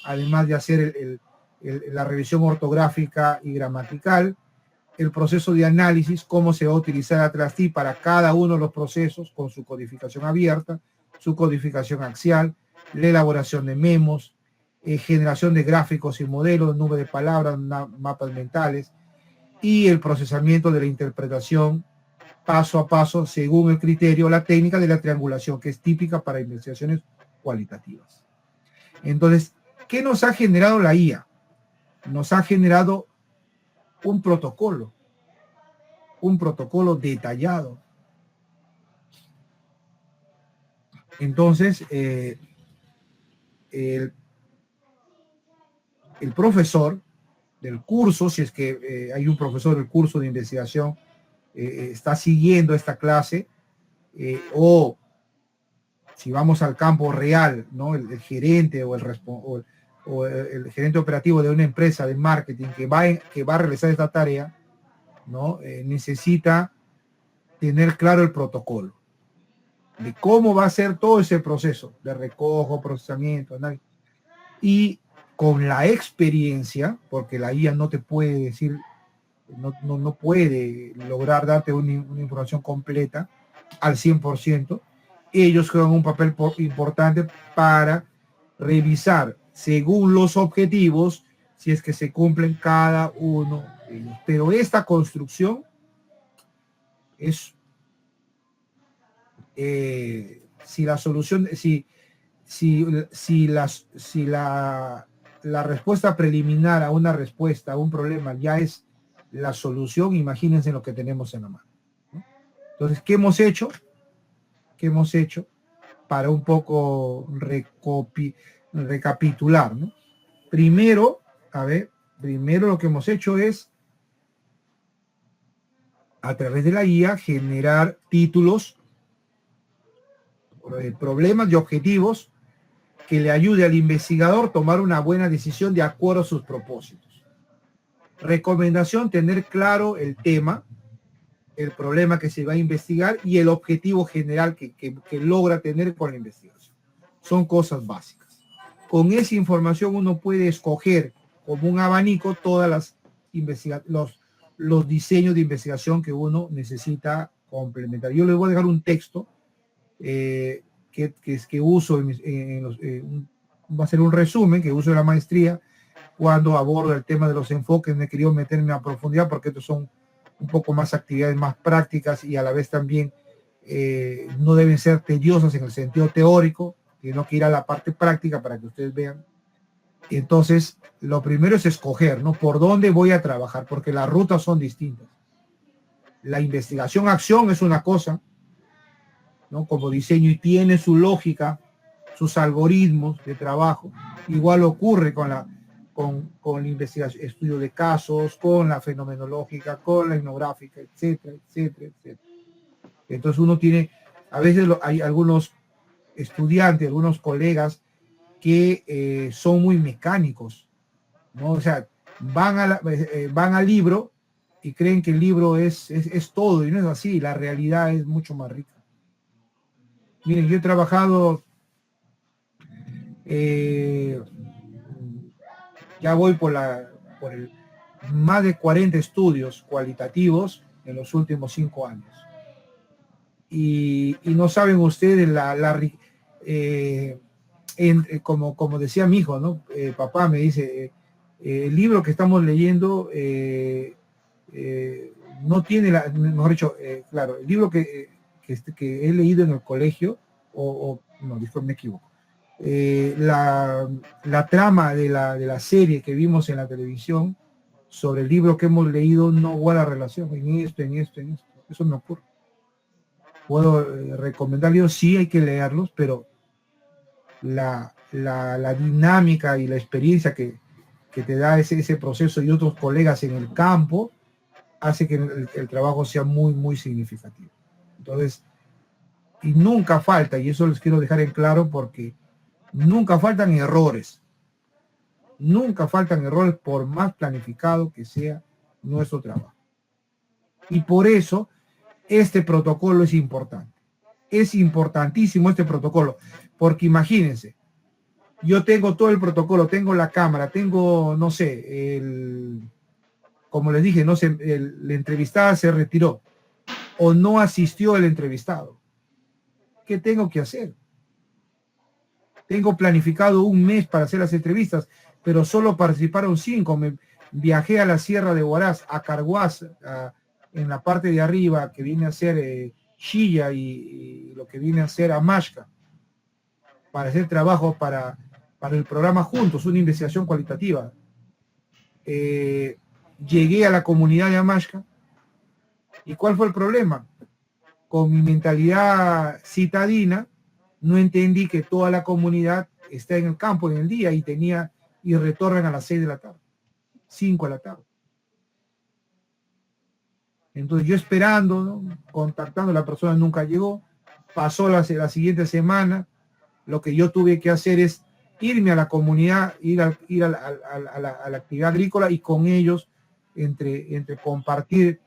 además de hacer la revisión ortográfica y gramatical, el proceso de análisis, cómo se va a utilizar Atrasti para cada uno de los procesos con su codificación abierta, su codificación axial, la elaboración de memos, generación de gráficos y modelos, nube de palabras, mapas mentales, y el procesamiento de la interpretación paso a paso según el criterio, la técnica de la triangulación, que es típica para investigaciones cualitativas. Entonces, ¿qué nos ha generado la IA? Nos ha generado un protocolo detallado. Entonces, el profesor del curso, si es que hay un profesor del curso de investigación, está siguiendo esta clase, o si vamos al campo real, ¿no? El gerente o el gerente operativo de una empresa de marketing que va a realizar esta tarea, ¿no? Necesita tener claro el protocolo de cómo va a ser todo ese proceso de recojo, procesamiento, análisis. Y con la experiencia, porque la IA no te puede decir, no puede lograr darte una información completa al 100%, ellos juegan un papel importante para revisar según los objetivos, si es que se cumplen cada uno de ellos. Pero esta construcción es, si la solución, si la respuesta preliminar a una respuesta, a un problema, ya es la solución, imagínense lo que tenemos en la mano, ¿no? Entonces, ¿qué hemos hecho? ¿Qué hemos hecho? Para un poco recapitular, ¿no? Primero lo que hemos hecho es, a través de la guía, generar títulos, problemas y objetivos que le ayude al investigador a tomar una buena decisión de acuerdo a sus propósitos. Recomendación: tener claro el tema, el problema que se va a investigar y el objetivo general que logra tener con la investigación. Son cosas básicas. Con esa información uno puede escoger como un abanico todas las los diseños de investigación que uno necesita complementar. Yo les voy a dejar un texto que uso va a ser un resumen que uso en la maestría cuando abordo el tema de los enfoques. No he querido meterme a profundidad porque estos son un poco más actividades más prácticas y a la vez también no deben ser tediosas en el sentido teórico, sino que ir a la parte práctica para que ustedes vean. Entonces, lo primero es escoger, ¿no? Por dónde voy a trabajar, porque las rutas son distintas. La investigación-acción es una cosa, ¿no? Como diseño, y tiene su lógica, sus algoritmos de trabajo. Igual ocurre con la investigación, estudio de casos, con la fenomenológica, con la etnográfica, etcétera, etcétera, etcétera. Entonces uno tiene, a veces hay algunos estudiantes, algunos colegas que son muy mecánicos, ¿no? O sea, van al libro y creen que el libro es todo, y no es así. La realidad es mucho más rica. Miren, yo he trabajado, ya voy por más de 40 estudios cualitativos en los últimos 5 años. Y no saben ustedes como decía mi hijo, ¿no? Papá me dice, el libro que estamos leyendo no tiene mejor dicho, claro, el libro que he leído en el colegio, no, disculpe, me equivoco. La trama de la serie que vimos en la televisión sobre el libro que hemos leído no guarda relación en esto. Eso me ocurre. Puedo recomendar libros, sí, hay que leerlos, pero la dinámica y la experiencia que te da ese proceso y otros colegas en el campo hace que el trabajo sea muy, muy significativo. Entonces, y nunca falta, y eso les quiero dejar en claro, porque nunca faltan errores. Nunca faltan errores por más planificado que sea nuestro trabajo. Y por eso este protocolo es importante. Es importantísimo este protocolo, porque imagínense, yo tengo todo el protocolo, tengo la cámara, tengo, no sé, como les dije, no sé, la entrevistada se retiró o no asistió el entrevistado. ¿Qué tengo que hacer? Tengo planificado un mes para hacer las entrevistas, pero solo participaron 5. Viajé a la Sierra de Huaraz, a Carhuaz, en la parte de arriba, que viene a ser Chilla y lo que viene a ser Amashka, para hacer trabajo para el programa Juntos, una investigación cualitativa. Llegué a la comunidad de Amashka, ¿y cuál fue el problema? Con mi mentalidad citadina, no entendí que toda la comunidad está en el campo en el día y retornan a las 6 de la tarde, 5 de la tarde. Entonces yo esperando, ¿no? Contactando, la persona nunca llegó. Pasó la siguiente semana. Lo que yo tuve que hacer es irme a la comunidad, ir a la actividad agrícola, y con ellos, entre compartir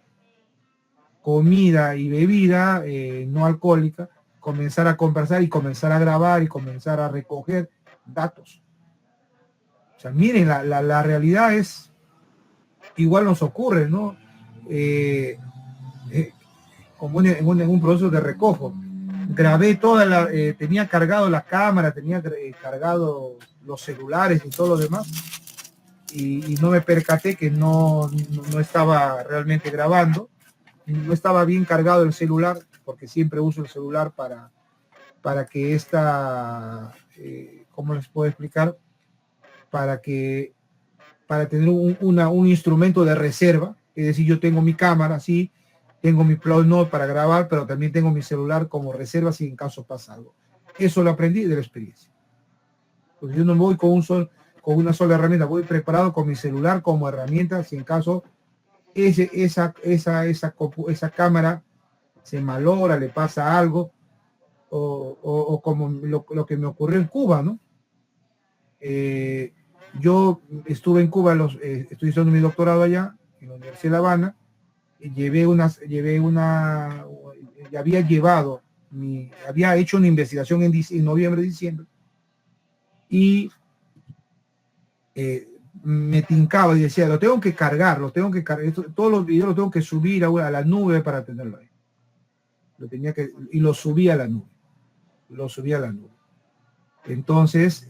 comida y bebida no alcohólica, comenzar a conversar y comenzar a grabar y comenzar a recoger datos. O sea, miren, la realidad es, igual nos ocurre, ¿no? Como en un proceso de recojo. Grabé tenía cargado la cámara, tenía cargado los celulares y todo lo demás, y no me percaté que no estaba realmente grabando, no estaba bien cargado el celular, porque siempre uso el celular para que ¿cómo les puedo explicar? Para tener un instrumento de reserva, es decir, yo tengo mi cámara, sí, tengo mi Plug Note para grabar, pero también tengo mi celular como reserva si en caso pasa algo. Eso lo aprendí de la experiencia. Pues yo no voy con una sola herramienta, voy preparado con mi celular como herramienta si en caso esa cámara se malogra, le pasa algo, o como lo que me ocurrió en Cuba, ¿no? Yo estuve en Cuba, estoy haciendo mi doctorado allá, en la Universidad de La Habana, y había hecho una investigación en noviembre, diciembre, y me tincaba y decía, lo tengo que cargar, todos los videos los tengo que subir a la nube para tenerlo ahí. Y lo subí a la nube. Entonces,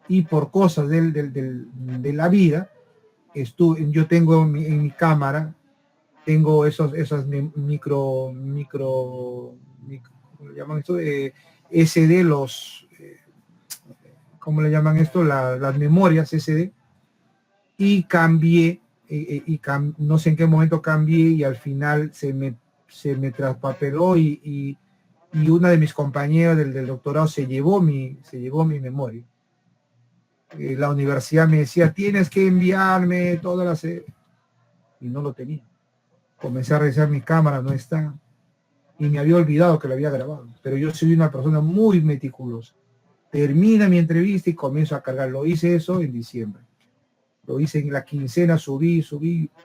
y por cosas de la vida, yo tengo en mi cámara, tengo esas ¿cómo le llaman esto? SD, ¿cómo le llaman esto? Las memorias SD, y cambié, no sé en qué momento cambié, y al final se me traspapeló, y una de mis compañeras del doctorado se llevó mi memoria. La universidad me decía, tienes que enviarme todas las... y no lo tenía. Comencé a revisar mi cámara, no está. Y me había olvidado que lo había grabado. Pero yo soy una persona muy meticulosa. Termina mi entrevista y comienzo a cargar. Lo hice eso en diciembre. Lo hice en la quincena, subí.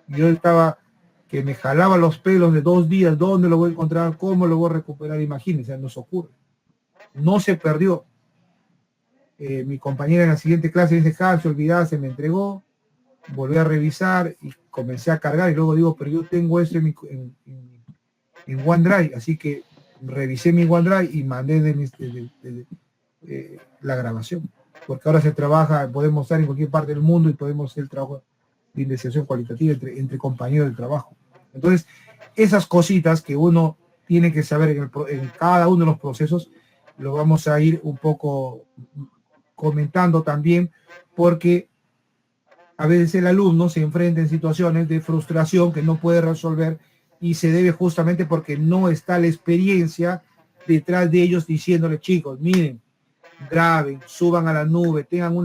Yo estaba que me jalaba los pelos de 2 días. ¿Dónde lo voy a encontrar? ¿Cómo lo voy a recuperar? Imagínense, nos ocurre. No se perdió. Mi compañera en la siguiente clase dice, se olvidaba, se me entregó. Volví a revisar y comencé a cargar, y luego digo, pero yo tengo esto en OneDrive, así que revisé mi OneDrive y mandé la grabación, porque ahora se trabaja, podemos estar en cualquier parte del mundo y podemos hacer el trabajo de investigación cualitativa entre compañeros de trabajo. Entonces, esas cositas que uno tiene que saber en cada uno de los procesos, lo vamos a ir un poco comentando también, porque a veces el alumno se enfrenta en situaciones de frustración que no puede resolver, y se debe justamente porque no está la experiencia detrás de ellos diciéndole, chicos, miren, graben, suban a la nube, tengan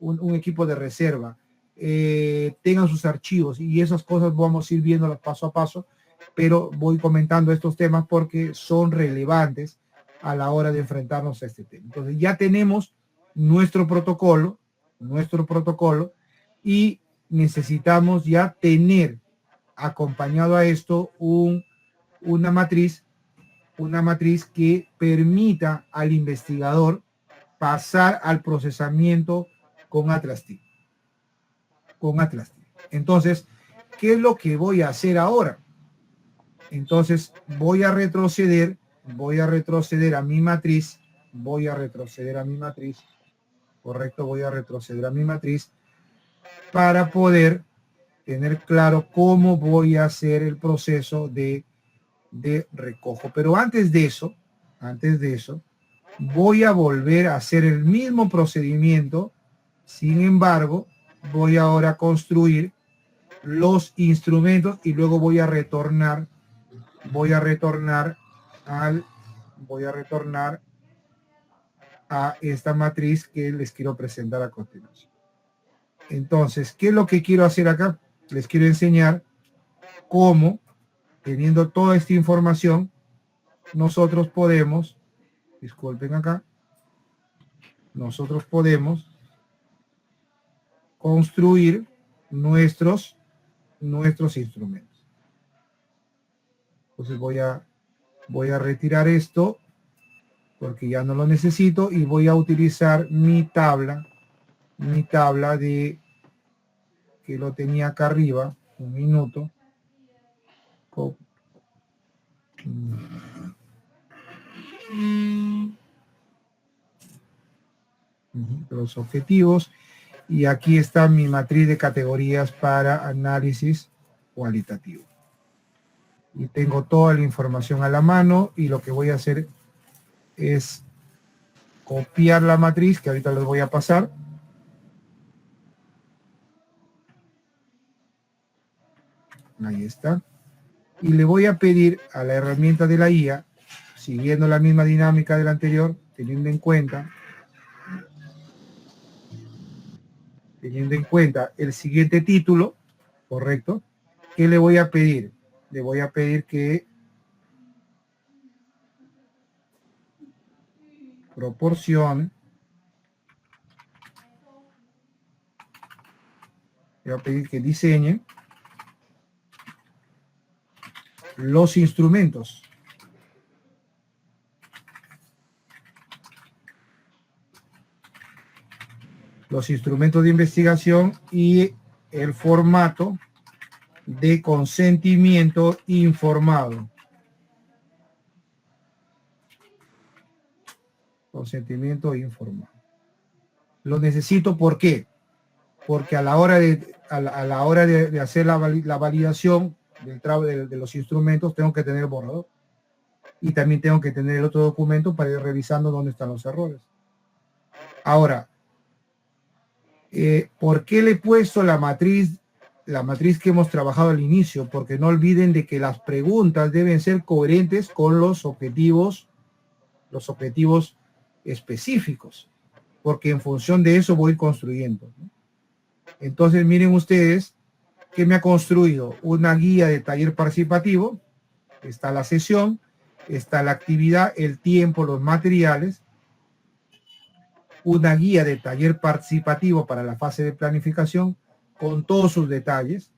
un equipo de reserva, tengan sus archivos, y esas cosas vamos a ir viéndolas paso a paso, pero voy comentando estos temas porque son relevantes a la hora de enfrentarnos a este tema. Entonces ya tenemos nuestro protocolo, y necesitamos ya tener acompañado a esto una matriz que permita al investigador pasar al procesamiento con Atlas TI. Entonces, ¿qué es lo que voy a hacer ahora? Entonces, voy a retroceder a mi matriz, correcto, voy a retroceder a mi matriz para poder tener claro cómo voy a hacer el proceso de recojo. Pero antes de eso, voy a volver a hacer el mismo procedimiento. Sin embargo, voy ahora a construir los instrumentos y luego voy a retornar a esta matriz que les quiero presentar a continuación. Entonces, ¿qué es lo que quiero hacer acá? Les quiero enseñar cómo, teniendo toda esta información, nosotros podemos, nosotros podemos construir nuestros instrumentos. Entonces voy a retirar esto porque ya no lo necesito, y voy a utilizar mi tabla de que lo tenía acá arriba, un minuto. Los objetivos. Y aquí está mi matriz de categorías para análisis cualitativo. Y tengo toda la información a la mano y lo que voy a hacer es copiar la matriz, que ahorita les voy a pasar. Ahí está. Y le voy a pedir a la herramienta de la IA, siguiendo la misma dinámica del anterior, teniendo en cuenta el siguiente título, ¿correcto? ¿Qué le voy a pedir? Le voy a pedir que proporcione, le voy a pedir que diseñe los instrumentos. Los instrumentos de investigación y el formato de consentimiento informado. Consentimiento informado. Lo necesito, ¿por qué? Porque a la hora de hacer la validación de los instrumentos, tengo que tener el borrador. Y también tengo que tener el otro documento para ir revisando dónde están los errores. Ahora, ¿por qué le he puesto la matriz que hemos trabajado al inicio? Porque no olviden de que las preguntas deben ser coherentes con los objetivos específicos, porque en función de eso voy construyendo, ¿no? Entonces miren ustedes que me ha construido una guía de taller participativo. Está la sesión, está la actividad, el tiempo, los materiales, una guía de taller participativo para la fase de planificación con todos sus detalles,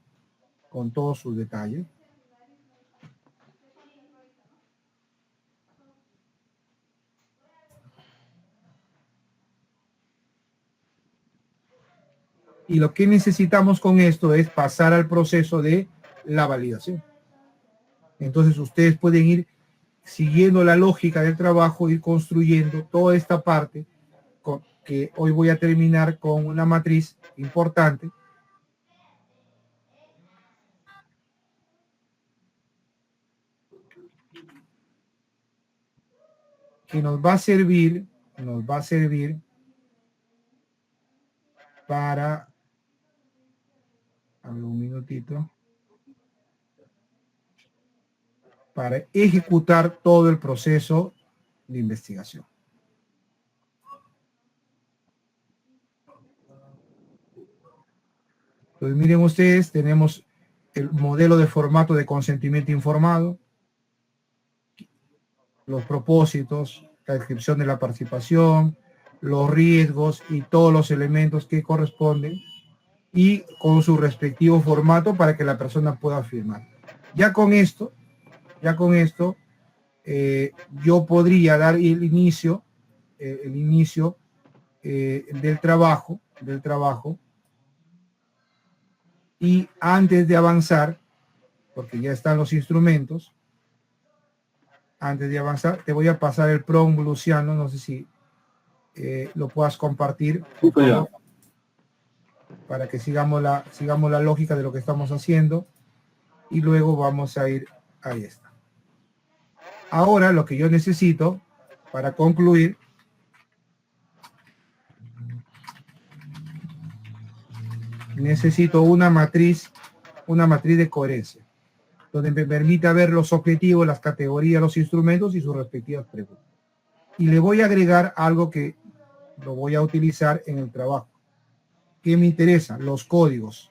Y lo que necesitamos con esto es pasar al proceso de la validación. Entonces ustedes pueden ir siguiendo la lógica del trabajo, ir construyendo toda esta parte, que hoy voy a terminar con una matriz importante. Que nos va a servir para, un minutito, para ejecutar todo el proceso de investigación. Entonces miren ustedes, tenemos el modelo de formato de consentimiento informado, los propósitos, la descripción de la participación, los riesgos y todos los elementos que corresponden, y con su respectivo formato para que la persona pueda firmar. Ya con esto, yo podría dar el inicio del trabajo, y antes de avanzar, porque ya están los instrumentos, antes de avanzar, te voy a pasar el prompt, Luciano, no sé si lo puedas compartir, por favor, para que sigamos la lógica de lo que estamos haciendo, y luego vamos a ir, ahí está. Ahora lo que yo necesito para concluir necesito una matriz de coherencia, donde me permita ver los objetivos, las categorías, los instrumentos y sus respectivas preguntas. Y le voy a agregar algo que lo voy a utilizar en el trabajo. ¿Qué me interesa? Los códigos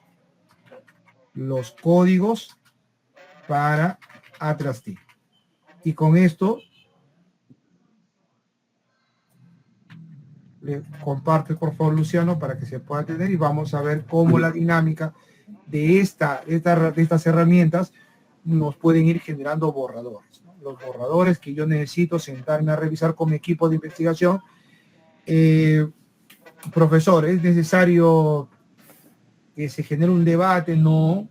para Atrasti. Y con esto le comparte, por favor, Luciano, para que se pueda tener, y vamos a ver cómo la dinámica de estas herramientas nos pueden ir generando borradores, ¿no? Los borradores que yo necesito sentarme a revisar con mi equipo de investigación. Profesor, ¿es necesario que se genere un debate? No.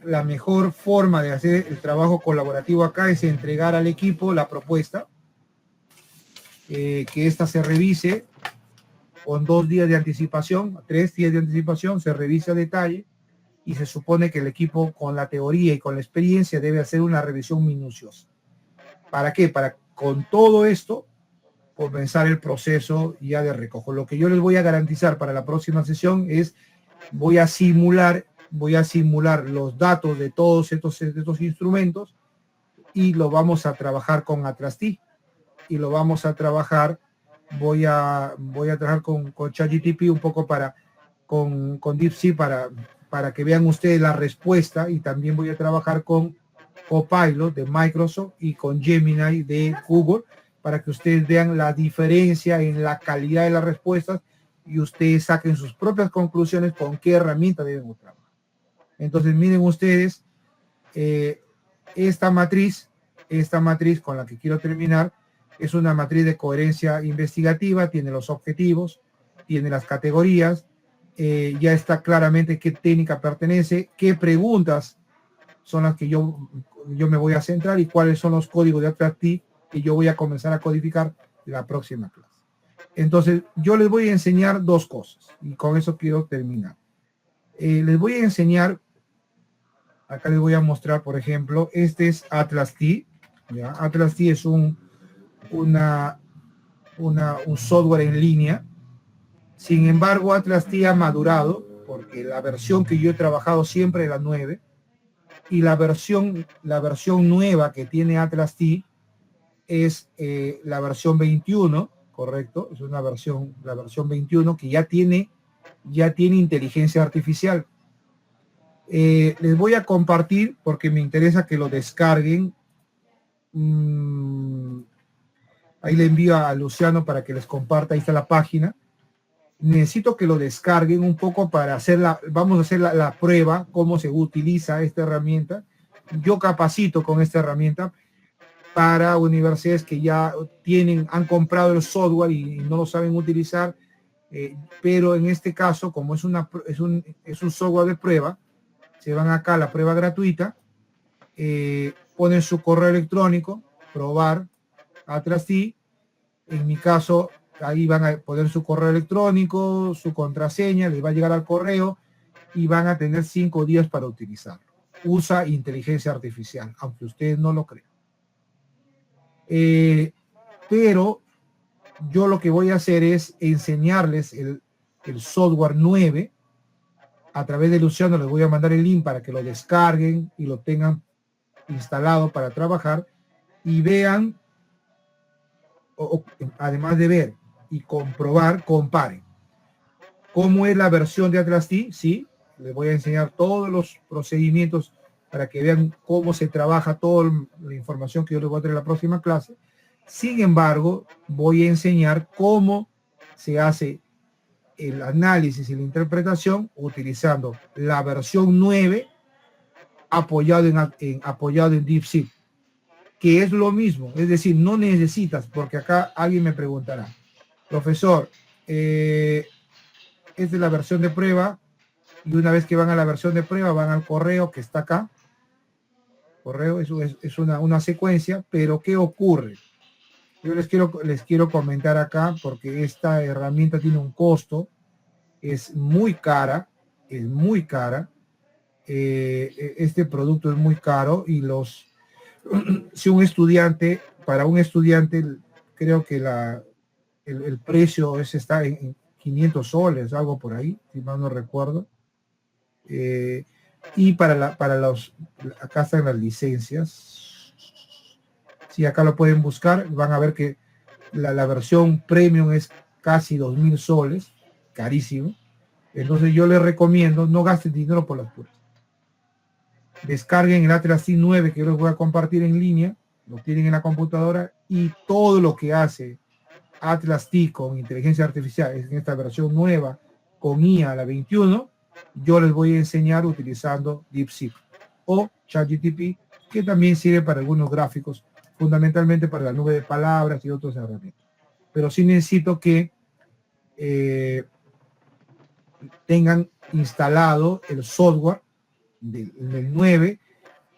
La mejor forma de hacer el trabajo colaborativo acá es entregar al equipo la propuesta, que ésta se revise con 2 días de anticipación, 3 días de anticipación, se revisa a detalle y se supone que el equipo con la teoría y con la experiencia debe hacer una revisión minuciosa. ¿Para qué? Para con todo esto comenzar el proceso ya de recojo. Lo que yo les voy a garantizar para la próxima sesión es voy a simular los datos de todos estos instrumentos y lo vamos a trabajar con Atrasti y lo vamos a trabajar, voy a trabajar con ChatGPT un poco con DeepSeek para que vean ustedes la respuesta, y también voy a trabajar con Copilot de Microsoft y con Gemini de Google para que ustedes vean la diferencia en la calidad de las respuestas y ustedes saquen sus propias conclusiones con qué herramienta deben trabajar. Entonces miren ustedes, esta matriz con la que quiero terminar es una matriz de coherencia investigativa, tiene los objetivos, tiene las categorías, ya está claramente qué técnica pertenece, qué preguntas son las que yo me voy a centrar y cuáles son los códigos de Atrasti que yo voy a comenzar a codificar la próxima clase. Entonces, yo les voy a enseñar 2 cosas y con eso quiero terminar. Les voy a enseñar, acá les voy a mostrar, por ejemplo, este es Atrasti. Atrasti es un software en línea. Sin embargo, Atrasti ha madurado porque la versión que yo he trabajado siempre es la 9 y la versión nueva que tiene Atrasti es la versión 21, correcto, es la versión 21 que ya tiene inteligencia artificial. Les voy a compartir porque me interesa que lo descarguen. Ahí le envío a Luciano para que les comparta, ahí está la página. Necesito que lo descarguen un poco para vamos a hacer la prueba, cómo se utiliza esta herramienta. Yo capacito con esta herramienta para universidades que ya han comprado el software y no lo saben utilizar, pero en este caso, como es un software de prueba, se van acá a la prueba gratuita, ponen su correo electrónico, probar Atrasti. En mi caso, ahí van a poner su correo electrónico, su contraseña, les va a llegar al correo y van a tener 5 días para utilizarlo. Usa inteligencia artificial, aunque ustedes no lo crean. Pero yo lo que voy a hacer es enseñarles el software 9 a través de Luciano. Les voy a mandar el link para que lo descarguen y lo tengan instalado para trabajar y vean, además de ver y comprobar, comparen cómo es la versión de Atrasti. Sí, les voy a enseñar todos los procedimientos para que vean cómo se trabaja toda la información que yo les voy a traer en la próxima clase. Sin embargo, voy a enseñar cómo se hace el análisis y la interpretación utilizando la versión 9 apoyado en DeepSeek, que es lo mismo. Es decir, no necesitas, porque acá alguien me preguntará, profesor, esta es la versión de prueba, y una vez que van a la versión de prueba, van al correo que está acá. Correo es una secuencia, pero ¿qué ocurre? Yo les quiero comentar acá, porque esta herramienta tiene un costo, es muy cara, este producto es muy caro, y si para un estudiante, creo que el precio está en 500 soles, algo por ahí, si mal no recuerdo. Y acá están las licencias. Si acá lo pueden buscar, van a ver que la versión premium es casi 2000 soles, carísimo. Entonces yo les recomiendo, no gasten dinero por las puras. Descarguen el Atrasti 9 que yo les voy a compartir en línea, lo tienen en la computadora, y todo lo que hace Atrasti con inteligencia artificial en esta versión nueva con IA, la 21, yo les voy a enseñar utilizando DeepSeek o ChatGPT, que también sirve para algunos gráficos, fundamentalmente para la nube de palabras y otros herramientas. Pero sí necesito que tengan instalado el software del 9,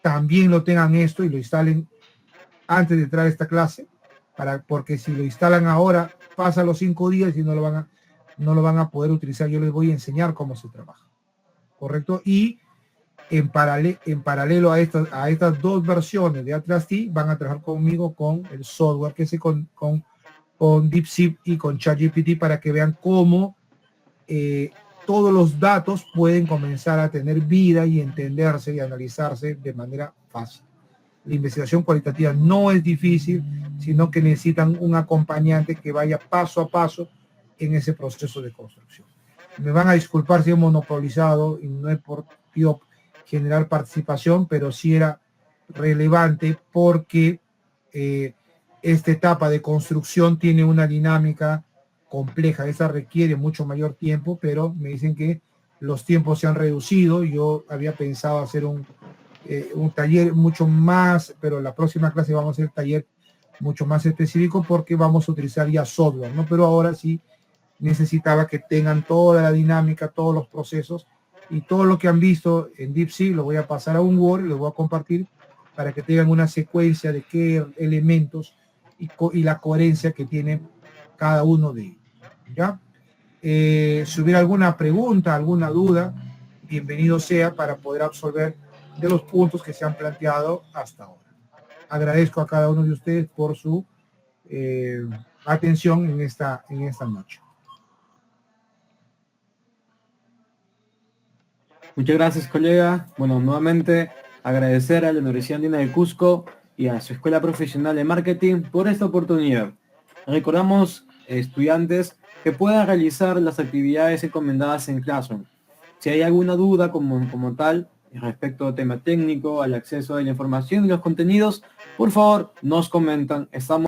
también lo tengan esto y lo instalen antes de entrar a esta clase, porque si lo instalan ahora, pasan los 5 días y no lo van no lo van a poder utilizar. Yo les voy a enseñar cómo se trabaja, ¿correcto? Y en paralelo a estas dos versiones de Atlas T, van a trabajar conmigo con el software que se con DeepSeek y con ChatGPT, para que vean cómo todos los datos pueden comenzar a tener vida y entenderse y analizarse de manera fácil. La investigación cualitativa no es difícil, sino que necesitan un acompañante que vaya paso a paso en ese proceso de construcción. Me van a disculpar si he monopolizado, y no es por generar participación, pero sí era relevante porque esta etapa de construcción tiene una dinámica compleja. Esa requiere mucho mayor tiempo, pero me dicen que los tiempos se han reducido. Yo había pensado hacer un taller mucho más, pero la próxima clase vamos a hacer taller mucho más específico porque vamos a utilizar ya software, ¿no? Pero ahora sí necesitaba que tengan toda la dinámica, todos los procesos, y todo lo que han visto en DeepSeek lo voy a pasar a un Word y lo voy a compartir para que tengan una secuencia de qué elementos y la coherencia que tiene cada uno de ellos, ¿ya? Si hubiera alguna pregunta, alguna duda, bienvenido sea para poder absolver de los puntos que se han planteado hasta ahora. Agradezco a cada uno de ustedes por su atención en esta noche. Muchas gracias, colega. Bueno, nuevamente agradecer a la Universidad Andina de Cusco y a su Escuela Profesional de Marketing por esta oportunidad. Recordamos, estudiantes, que puedan realizar las actividades encomendadas en Classroom. Si hay alguna duda como tal, respecto al tema técnico, al acceso a la información y los contenidos, por favor, nos comentan. Estamos